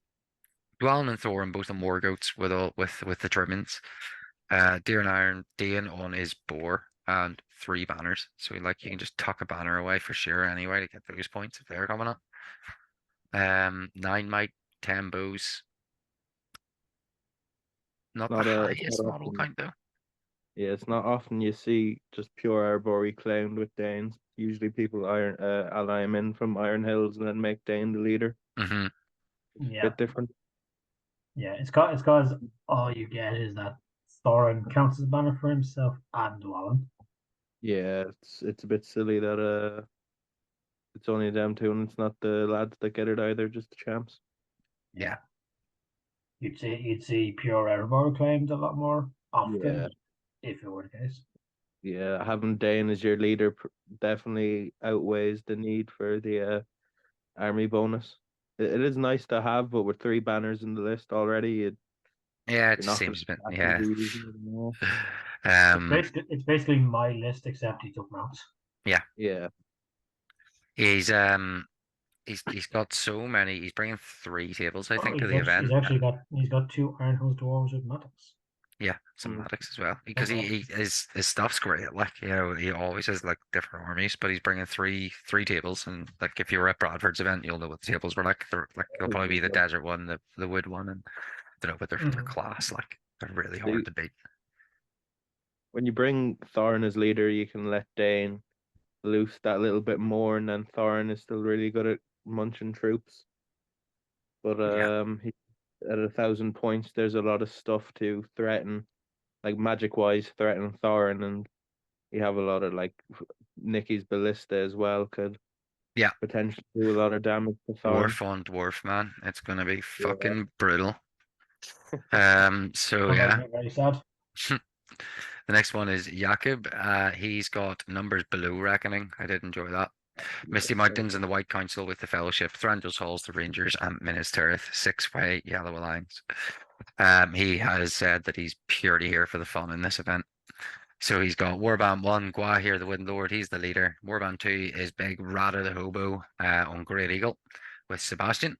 Dwalin and Thorin, both on war goats with the trimmings. Deer and Iron Dane on his boar and 3 banners. So like you can just tuck a banner away for sure anyway to get those points if they're coming up. 9 might, 10 bows. Not the It's not highest model often. count though. Yeah, it's not often you see just pure Arbory clowned with Danes. Usually people ally him in from Iron Hills and then make Dane the leader. Mm-hmm. Yeah. Bit different. Yeah. It's because all you get is that Thorin counts as a banner for himself and Dwalin. Yeah, it's a bit silly that it's only them two and it's not the lads that get it either, just the champs. Yeah. You'd see pure Erebor claimed a lot more Yeah, often if it were the case. yeah. Having Dane as your leader definitely outweighs the need for the army bonus. It is nice to have, but with 3 banners in the list already, Yeah, it you're just not going seems a bit to yeah. be using it anymore. Um It's basically my list except he took mounts. yeah. Yeah, He's he's got so many. He's bringing 3 tables, I Oh, think, to the he's event. actually got 2 Iron Hills dwarves with Matics. Yeah, some mm, Maddox as well. Because Okay. his stuff's great. Like, you know, he always has like different armies, but he's bringing three tables. And like, if you were at Bradford's event, you'll know what the tables were like. They're like they'll probably be the desert one, the wood one, and I don't know, but they're Mhm. class. Like, they're really hard See, to beat. when you bring Thorin as leader, you can let Dane loose that little bit more, and then Thorin is still really good at munching troops. But Yeah, at 1,000 points, there's a lot of stuff to threaten, like magic wise, threaten Thorin, and you have a lot of like Nicky's ballista as well could yeah. potentially do a lot of damage to Thorin. Dwarf on dwarf, man. It's gonna be Yeah. fucking brutal. So I'm yeah. very sad. The next one is Jakub. He's got numbers below reckoning. I did enjoy that. Misty Mountains and the White Council with the Fellowship, Thranduil's Halls, the Rangers, and Minas Tirith, 6-way Yellow Alliance. He has said that he's purely here for the fun in this event. So he's got Warband 1, Gua here, the Wind Lord, he's the leader. Warband 2 is Big Rada the Hobo on Great Eagle with Sebastian.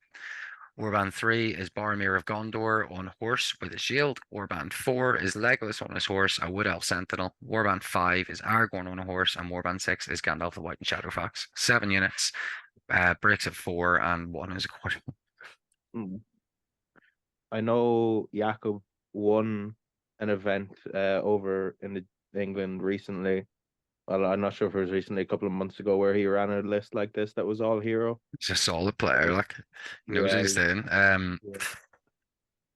Warband 3 is Boromir of Gondor on horse with a shield. Warband 4 is Legolas on his horse, a Wood Elf Sentinel. Warband 5 is Aragorn on a horse, and Warband 6 is Gandalf the White and Shadowfax. 7 units, breaks at 4, and 1 is a quarter. Mm. I know Jakob won an event over in England recently. Well, I'm not sure if it was recently, a couple of months ago, where he ran a list like this that was all hero. He's a solid player, like, he knows what Yeah, he's doing. yeah. The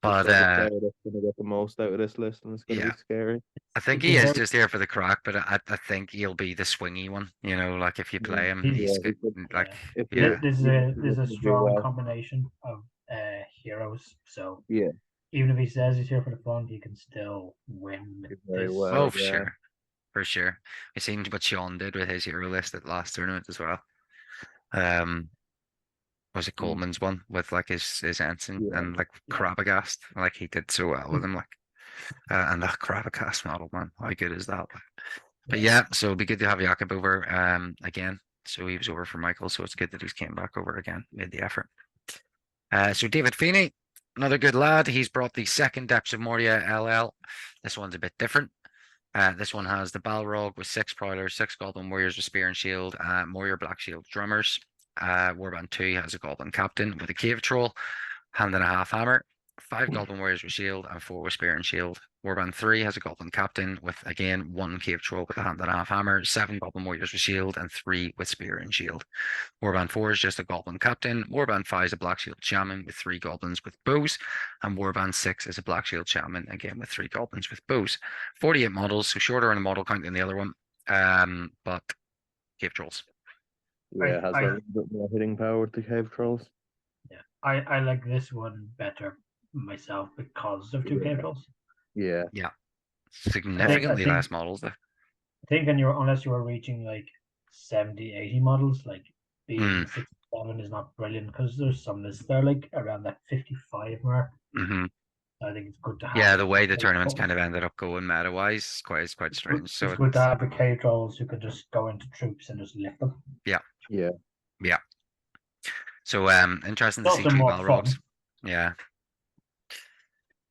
But sort of player that's going to get the most out of this list, and it's going to yeah, be scary. I think It's he a is very just here for the crack, but I think he'll be the swingy one. You know, like if you Yeah, play him, he's he's yeah, good. Like, yeah. if This, you're, yeah, this is yeah, a he's this is a looking to do strong well. combination of heroes. So Yeah, even if he says he's here for the fun, he can still win with did very this. well. oh, for Yeah. sure. For sure. We've seen what Sean did with his hero list at last tournament as well. Um, was it Mm, Coleman's one with like his ensign yeah. and like Yeah. Crabagast? Like he did so well with him, like and that Crabagast model, man, how good is that? But Yeah. yeah, so it'd be good to have Jakob over again. So he was over for Michael, so it's good that he's came back over again, made the effort. So David Feeney, another good lad. He's brought the second Depths of Moria LL. This one's a bit different. This one has the Balrog with 6 Prowlers, 6 Goblin Warriors with Spear and Shield, Moria Black Shield Drummers. Warband 2 has a Goblin Captain with a Cave Troll, hand and a half hammer, 5 Goblin Warriors with Shield, and 4 with Spear and Shield. Warband 3 has a Goblin Captain with, again, 1 Cave Troll with a hand and a half hammer, 7 Goblin Warriors with shield, and 3 with spear and shield. Warband 4 is just a Goblin Captain. Warband 5 is a Black Shield Shaman with 3 Goblins with bows. And Warband 6 is a Black Shield Shaman, again with 3 Goblins with bows. 48 models, so shorter on the model count than the other one. But Cave Trolls. Yeah, it has a little bit more hitting power with the cave trolls. Yeah, I like this one better myself because of 2 cave trolls. Yeah. Yeah. Significantly think- less models though. I think unless you were reaching like 70, 80 models, like being 67 is not brilliant because there's some lists there like around that 55 mark. Mm-hmm. I think it's good to have. Yeah, the way the tournaments kind of ended up going meta-wise is quite strange. It's So good to have the cave trolls who could just go into troops and just lift them. Yeah. Yeah. Yeah. So interesting to It's see also 2 more Balrogs. fun. Yeah.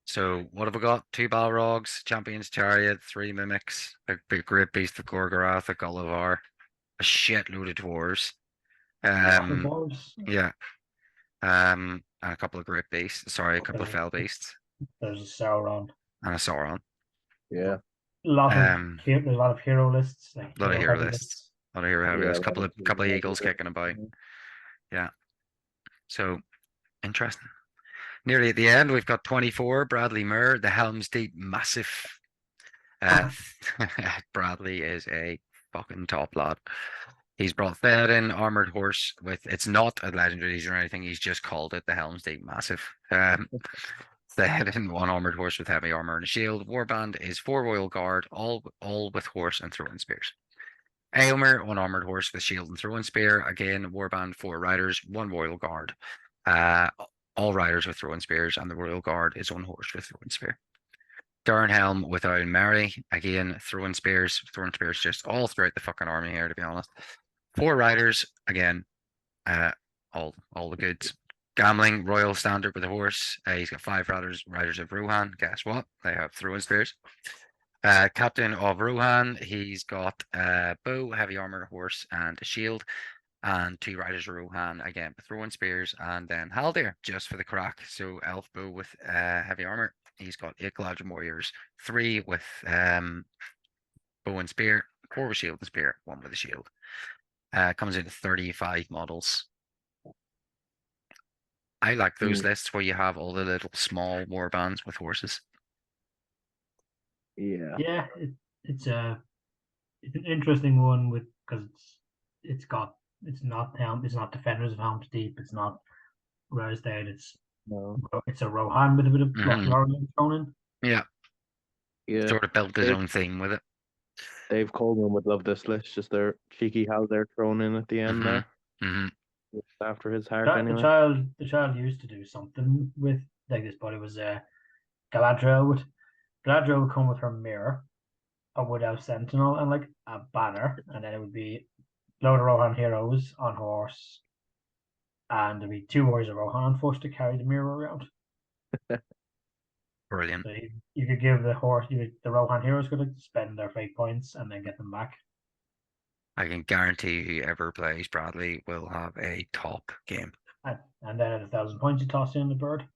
So what have we got? 2 Balrogs, Champion's Chariot, 3 Mimics, a big great beast of Gorgoroth, a Gullivar, a shitload of dwarves. Dwarves. Yeah. And a couple of great beasts. Sorry, a couple of fell beasts. There's a Sauron. And a Sauron. Yeah. A lot of Um, there's a lot of hero lists, like A lot of hero hero heavy lists. A lot of hero heavy lists. Couple of Yeah. eagles kicking about. Yeah. So interesting. Nearly at the end, we've got 24. Bradley Moore, the Helm's Deep massive. Bradley is a fucking top lad. He's brought Theoden armored horse with. It's not a legendary or anything. He's just called it the Helm's Deep massive. Theoden 1 armored horse with heavy armor and a shield. Warband is 4 royal guard, all with horse and throwing spears. Aylmer 1 armored horse with shield and throwing spear. Again, warband 4 riders, 1 royal guard. All riders with throwing spears, and the royal guard is 1 horse with throwing spear. Durnhelm with Owen Mary, again throwing spears just all throughout the fucking army here, to be honest. 4 riders, again, all the goods. Gambling Royal Standard with a horse. He's got 5 riders of Rohan. Guess what? They have throwing spears. Captain of Rohan, he's got bow, heavy armor, horse, and a shield. And 2 riders of Rohan, again, with throwing spears. And then Haldir, just for the crack. So elf bow with heavy armor. He's got 8 Galadriel warriors, 3 with bow and spear, 4 with shield and spear, 1 with a shield. Comes in 35 models. I like those lists where you have all the little small warbands with horses. Yeah. Yeah, it's an interesting one with because it's not Defenders of Helm's Deep, it's not Rosedale, it's a Rohan with a bit of Lothlorien thrown in. Yeah. Yeah. Sort of built his own thing with it. Dave Coleman would love this list, just their cheeky how they're thrown in at the end there. After his heart anyway. The child used to do something with like this, but it was Galadriel would come with her mirror, a Wood Elf Sentinel, and like a banner, and then it would be load of Rohan heroes on horse, and there'd be 2 warriors of Rohan forced to carry the mirror around. Brilliant. So you could give the Rohan heroes could spend their fate points and then get them back. I can guarantee whoever plays Bradley will have a top game. And then at 1,000 points, you toss in the bird.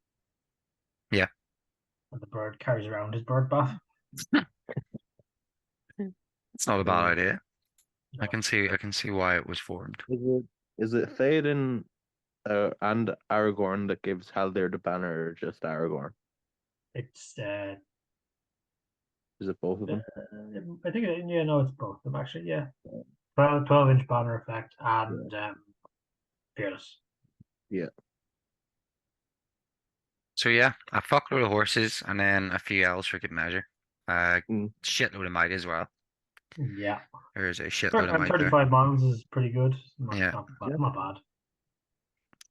Yeah. And the bird carries around his bird bath. It's not a bad idea. No. I can see why it was formed. Is it Theoden and Aragorn that gives Haldir the banner, or just Aragorn? It's Is it both of them? I think it's both of them actually. Yeah, 12-inch banner effect and fearless. Yeah. So yeah, a fuckload of horses and then a few elves for good measure. Shitload of might as well. Yeah. There's a shitload of And might 35 there. models is pretty good. Not Yeah. bad.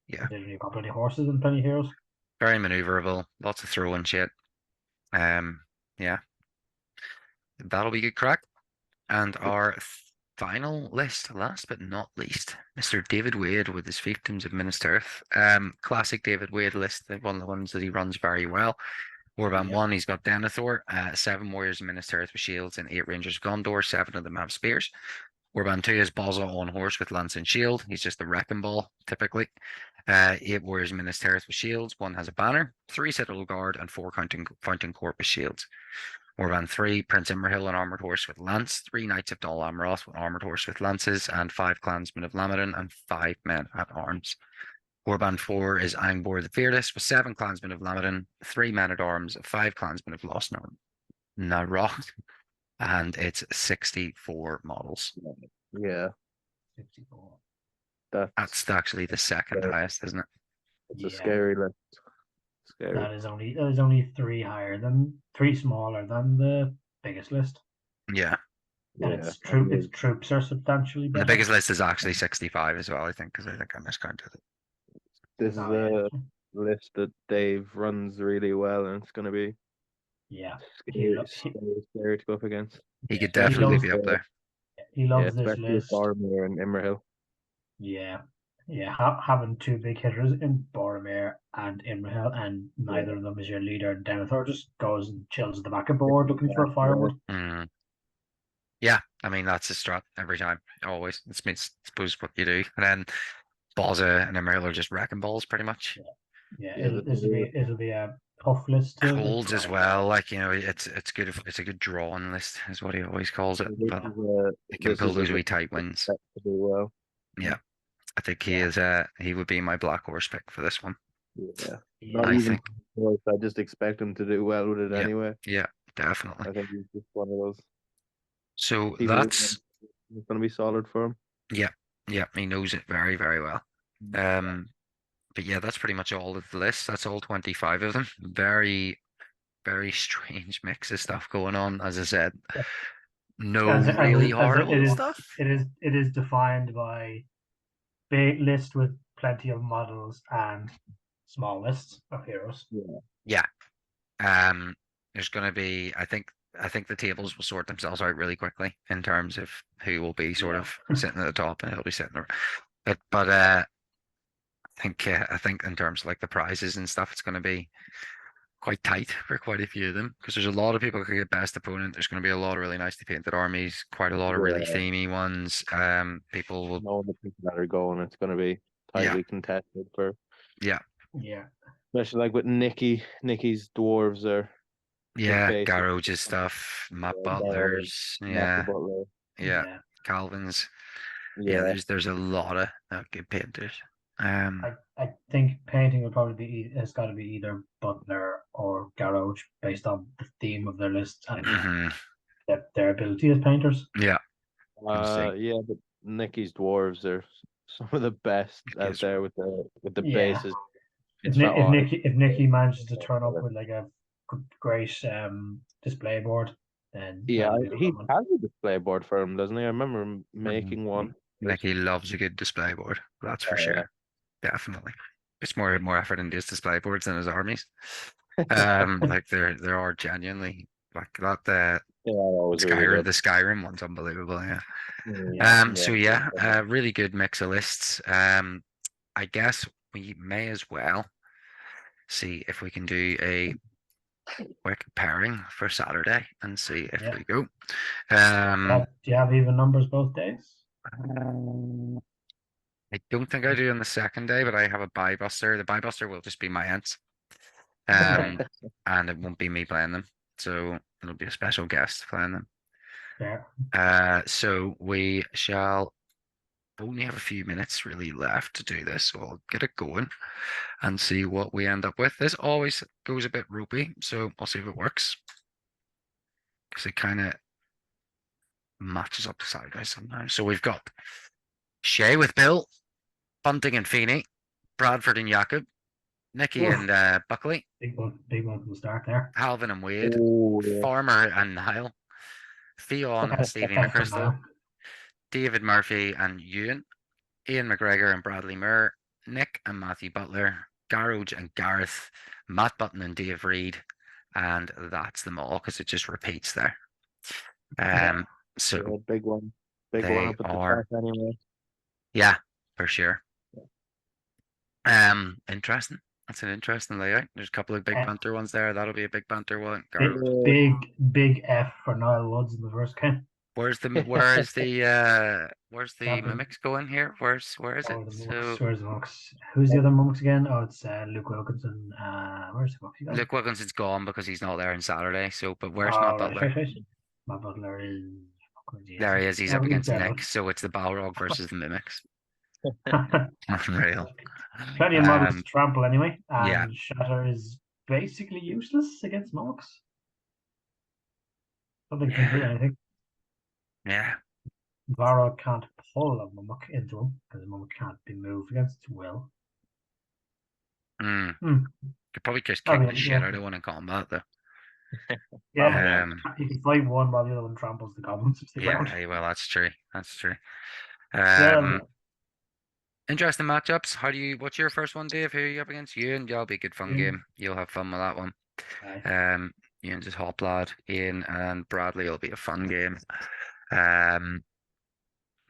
Yeah. You've got plenty of horses and plenty of heroes. Very maneuverable. Lots of throwing shit. Yeah. That'll be good crack. And our final list, last but not least, Mr. David Wade with his Fiefdoms of Minas Tirith. Classic David Wade list, one of the ones that he runs very well. Warband 1, he's got Denethor, 7 warriors of Minas Tirith with shields and 8 rangers of Gondor, 7 of them have spears. Warband 2 is Balza on horse with lance and shield. He's just the wrecking ball, typically. 8 warriors Minas Tirith with shields. 1 has a banner. 3 Citadel Guard and 4 Fountain Court with shields. Warband 3, Prince Imrahil on armored horse with lance. 3 Knights of Dol Amroth with armored horse with lances. And 5 Clansmen of Lamadin and 5 men at arms. Warband 4 is Angbor the Fearless with 7 Clansmen of Lamadin, 3 men at arms, 5 Clansmen of Lost Narok, and it's 64 models. Yeah, 64. that's actually the second highest, isn't it? it's Yeah. a scary list. Scary. That is only 3 smaller than the biggest list. Yeah. And Yeah, its troops are substantially And the better. biggest list is actually 65 as well, I think, because I think I miscounted it. this is Oh, a yeah. list that Dave runs really well, and it's going to be Yeah. scary to go up against. He could He definitely loves, be up there. he Yeah, loves this especially with list. Boromir and Imrahil. Yeah. Yeah. Having 2 big hitters in Boromir and Imrahil, and neither of them is your leader. Denethor just goes and chills at the back of board looking for firewood. Yeah, I mean, that's a strat every time, always. It's I suppose what you do. And then Balza and Emerald are just wrecking balls, pretty much. Yeah, Yeah, it'll be a tough list to Holds as draw. well, like, it's good. It's a good drawn list, is what he always calls it. But it can pull those wee tight wins. To do well. Yeah, I think he would be my black horse pick for this one. Yeah, Yeah. not I even think. close. I just expect him to do well with it Yeah. anyway. Yeah, definitely. I think he's just one of those. So People that's it's going to be solid for him. yeah, he knows it very, very well. But yeah, that's pretty much all of the list. That's all 25 of them. Very, very strange mix of stuff going on. As I said, no really horrible stuff. It is defined by big list with plenty of models and small lists of heroes. Yeah. There's going to be, I think the tables will sort themselves out really quickly in terms of who will be sort of sitting at the top and who'll be sitting there. But I think in terms of like the prizes and stuff, it's going to be quite tight for quite a few of them, because there's a lot of people who could get best opponent. There's going to be a lot of really nicely painted armies, quite a lot of really themey ones. People will know the people that are going. It's going to be tightly contested for. Yeah. Especially like with Nicky's dwarves are. Garroge's stuff, Matt Butler's, Calvin's. Yeah, there's a lot of good painters. I think painting will probably be has got to be either Butler or Garroge based on the theme of their list and their ability as painters. Yeah. But Nicky's dwarves are some of the best out there with the bases. If Nicky manages to turn up with like a great display board, then he has a display board for him, doesn't he? I remember him making one. Nicky loves a good display board, that's for sure. Definitely. It's more effort into his display boards than his armies. Like there are genuinely like that the Skyrim one's unbelievable, really good mix of lists. I guess we may as well see if we can do a quick pairing for Saturday and see if we go. Do you have even numbers both days? I don't think I do on the second day, but I have a buy buster. The buy buster will just be my aunts. And it won't be me playing them. So it'll be a special guest playing them. Yeah. So we shall only have a few minutes really left to do this. So I'll get it going and see what we end up with. This always goes a bit ropey, so I'll see if it works. Because it kind of matches up sideways sometimes. So we've got Shay with Bill, Bunting and Feeney, Bradford and Jacob, Nicky and Buckley. Big one from the start there. Halvin and Wade, Farmer and Niall, Fionn and Stevie McChrystal, David Murphy and Ewan, Ian McGregor and Bradley Moore, Nick and Matthew Butler, Garroge and Gareth, Matt Button and Dave Reed, and that's them all because it just repeats there. So big one up at the top anyway. Yeah, for sure. Interesting. That's an interesting layout. There's a couple of big banter ones there. That'll be a big banter one. Big F for Niall Woods in the first game. Where's the Champions. mimics going here? Where is it? Oh, the monks. So Where's the monks? Who's the other monks again? Oh, it's Luke Wilkinson. Where's the monks gone? Luke Wilkinson's gone because he's not there on Saturday. So, but where's Matt Oh, right, Butler? right, right. My Butler is. Where's he? There he is. He's Oh, up he's against dead. Nick. So it's the Balrog versus the mimics. Unreal. Plenty of models to trample anyway, Yeah. and Shatter is basically useless against monks. I don't think he can do anything. Yeah. Varro can't pull a mummock into him because the mummock can't be moved against its will. Mm. Hmm. Could probably just I kick the mean, shit yeah, out of one in combat though. yeah. Probably, You can fight one while the other one tramples the goblins to the ground. Yeah, well, that's true. That's true. So, Interesting matchups. What's your first one, Dave? Who are you up against? Ian, that'll be a good fun Ian. game. You'll have fun with that one. aye. Ian's his hot lad. Ian and Bradley will be a fun game.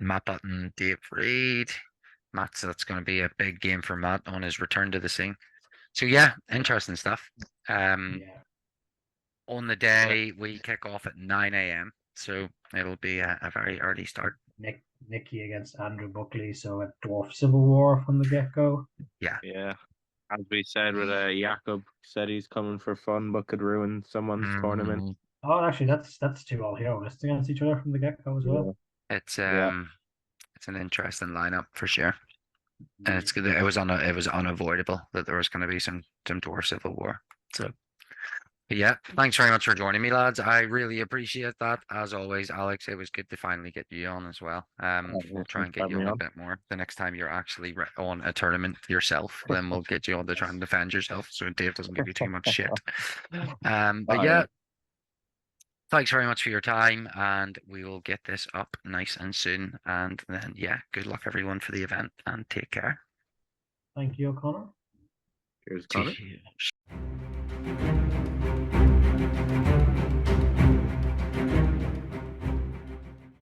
Matt Button, Dave Reed. That's going to be a big game for Matt on his return to the scene. So yeah, interesting stuff. Yeah. On the day we kick off at 9 a.m. So it'll be a very early start. Nicky against Andrew Buckley, so a dwarf civil war from the get go. Yeah. yeah. As we said, with Jakob said he's coming for fun, but could ruin someone's tournament. Oh, actually, that's two all hero lists against each other from the get go as well. It's Yeah. it's an interesting lineup for sure. And it's good. It was unavoidable that there was going to be some dwarf civil war. So but yeah, thanks very much for joining me, lads. I really appreciate that. As always, Alex, it was good to finally get you on as well. We'll try and get you on a bit more the next time you're actually on a tournament yourself. Then we'll get you on to try and defend yourself, so Dave doesn't give you too much shit. But yeah, thanks very much for your time, and we will get this up nice and soon. And then yeah, good luck everyone for the event, and take care. Thank you, O'Connor. Cheers, Connor. Cheers.